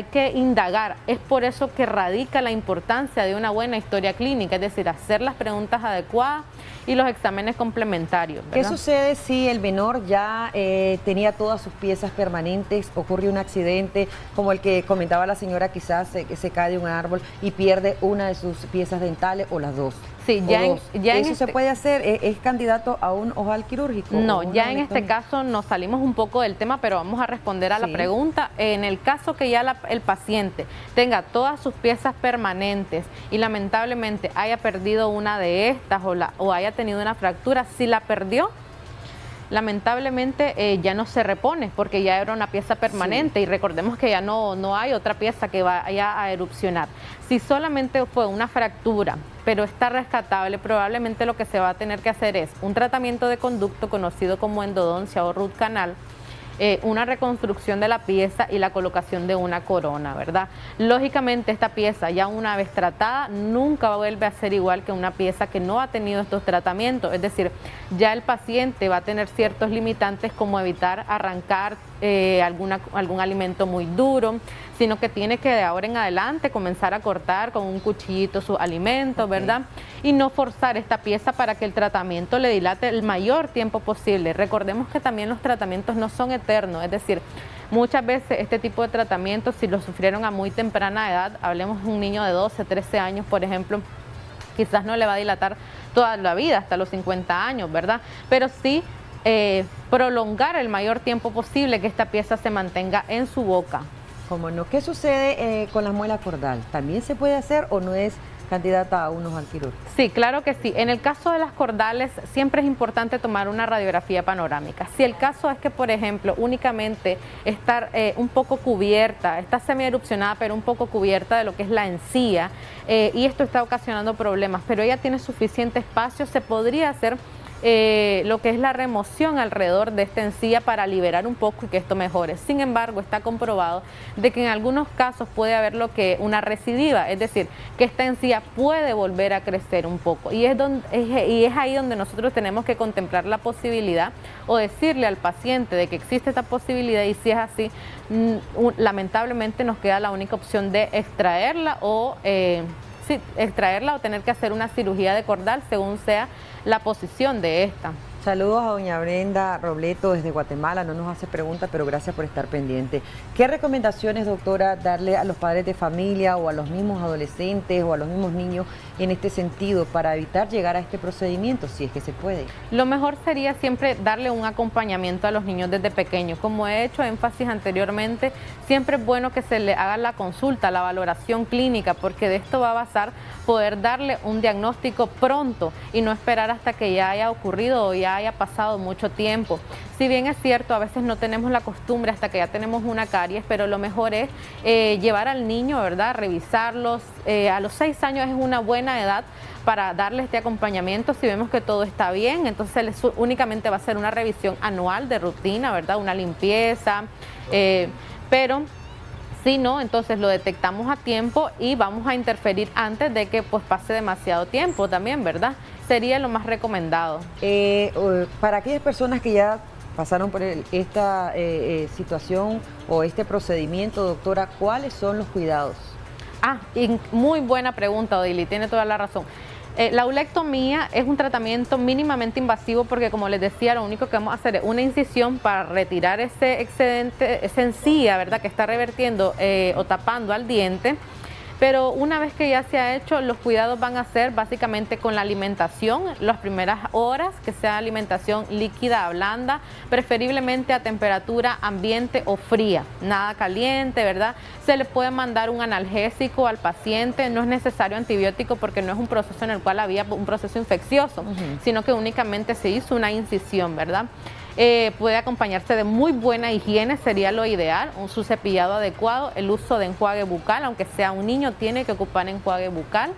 que indagar, es por eso que radica la importancia de una buena historia clínica, es decir, hacer las preguntas adecuadas y los exámenes complementarios, ¿verdad? ¿Qué sucede si el menor ya tenía todas sus piezas permanentes, ocurre un accidente como el que comentaba la señora, quizás se cae de un árbol y pierde una de sus piezas dentales o las dos? Sí, ya ¿Eso se puede hacer? ¿Es candidato a un ojal quirúrgico? No, ya en este caso nos salimos un poco del tema, pero vamos a responder a la pregunta. En el caso que ya el paciente tenga todas sus piezas permanentes y lamentablemente haya perdido una de estas o haya tenido una fractura, si la perdió, lamentablemente ya no se repone porque ya era una pieza permanente y recordemos que ya no hay otra pieza que vaya a erupcionar. Si solamente fue una fractura, pero está rescatable, probablemente lo que se va a tener que hacer es un tratamiento de conducto conocido como endodoncia o root canal, una reconstrucción de la pieza y la colocación de una corona, ¿verdad? Lógicamente esta pieza ya una vez tratada nunca vuelve a ser igual que una pieza que no ha tenido estos tratamientos, es decir, ya el paciente va a tener ciertos limitantes como evitar arrancar algún alimento muy duro, sino que tiene que de ahora en adelante comenzar a cortar con un cuchillito sus alimentos, ¿verdad? Y no forzar esta pieza para que el tratamiento le dilate el mayor tiempo posible. Recordemos que también los tratamientos no son eternos, es decir, muchas veces este tipo de tratamientos, si lo sufrieron a muy temprana edad, hablemos de un niño de 12, 13 años, por ejemplo, quizás no le va a dilatar toda la vida, hasta los 50 años, ¿verdad? Pero sí prolongar el mayor tiempo posible que esta pieza se mantenga en su boca. ¿Cómo no? ¿Qué sucede con la muela cordal? ¿También se puede hacer o no es candidata a un ojal quirúrgico? Sí, claro que sí. En el caso de las cordales siempre es importante tomar una radiografía panorámica. Si el caso es que, por ejemplo, únicamente estar un poco cubierta, está semierupcionada pero un poco cubierta de lo que es la encía y esto está ocasionando problemas, pero ella tiene suficiente espacio, se podría hacer lo que es la remoción alrededor de esta encía para liberar un poco y que esto mejore. Sin embargo, está comprobado de que en algunos casos puede haber lo que una recidiva, es decir, que esta encía puede volver a crecer un poco y es ahí donde nosotros tenemos que contemplar la posibilidad o decirle al paciente de que existe esta posibilidad y si es así, lamentablemente nos queda la única opción de extraerla o tener que hacer una cirugía de cordal según sea la posición de esta. Saludos a doña Brenda Robleto desde Guatemala, no nos hace preguntas, pero gracias por estar pendiente. ¿Qué recomendaciones, doctora, darle a los padres de familia o a los mismos adolescentes o a los mismos niños en este sentido para evitar llegar a este procedimiento, si es que se puede? Lo mejor sería siempre darle un acompañamiento a los niños desde pequeños. Como he hecho énfasis anteriormente, siempre es bueno que se le haga la consulta, la valoración clínica, porque de esto va a basar poder darle un diagnóstico pronto y no esperar hasta que ya haya ocurrido o ya haya pasado mucho tiempo. Si bien es cierto, a veces no tenemos la costumbre hasta que ya tenemos una caries, pero lo mejor es llevar al niño, ¿verdad? Revisarlos. A los 6 años es una buena edad para darle este acompañamiento. Si vemos que todo está bien, entonces únicamente va a ser una revisión anual de rutina, ¿verdad? Una limpieza, pero si no, entonces lo detectamos a tiempo y vamos a interferir antes de que pues pase demasiado tiempo también, ¿verdad? Sería lo más recomendado. Para aquellas personas que ya pasaron por esta situación o este procedimiento, doctora, ¿cuáles son los cuidados? Muy buena pregunta, Odili, tiene toda la razón. La ulectomía es un tratamiento mínimamente invasivo porque, como les decía, lo único que vamos a hacer es una incisión para retirar ese excedente, esa encía, ¿verdad?, que está revertiendo o tapando al diente. Pero una vez que ya se ha hecho, los cuidados van a ser básicamente con la alimentación, las primeras horas, que sea alimentación líquida a blanda, preferiblemente a temperatura ambiente o fría, nada caliente, ¿verdad? Se le puede mandar un analgésico al paciente, no es necesario antibiótico porque no es un proceso en el cual había un proceso infeccioso, sino que únicamente se hizo una incisión, ¿verdad? Puede acompañarse de muy buena higiene, sería lo ideal, su cepillado adecuado, el uso de enjuague bucal, aunque sea un niño tiene que ocupar enjuague bucal,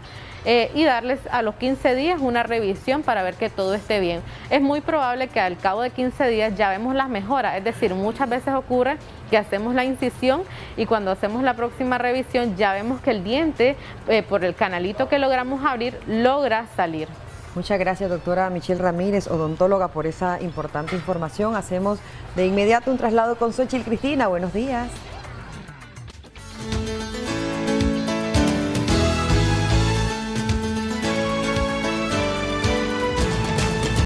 y darles a los 15 días una revisión para ver que todo esté bien. Es muy probable que al cabo de 15 días ya vemos las mejoras, es decir, muchas veces ocurre que hacemos la incisión y cuando hacemos la próxima revisión ya vemos que el diente, por el canalito que logramos abrir, logra salir. Muchas gracias, doctora Michelle Ramírez, odontóloga, por esa importante información. Hacemos de inmediato un traslado con Xochitl Cristina. Buenos días.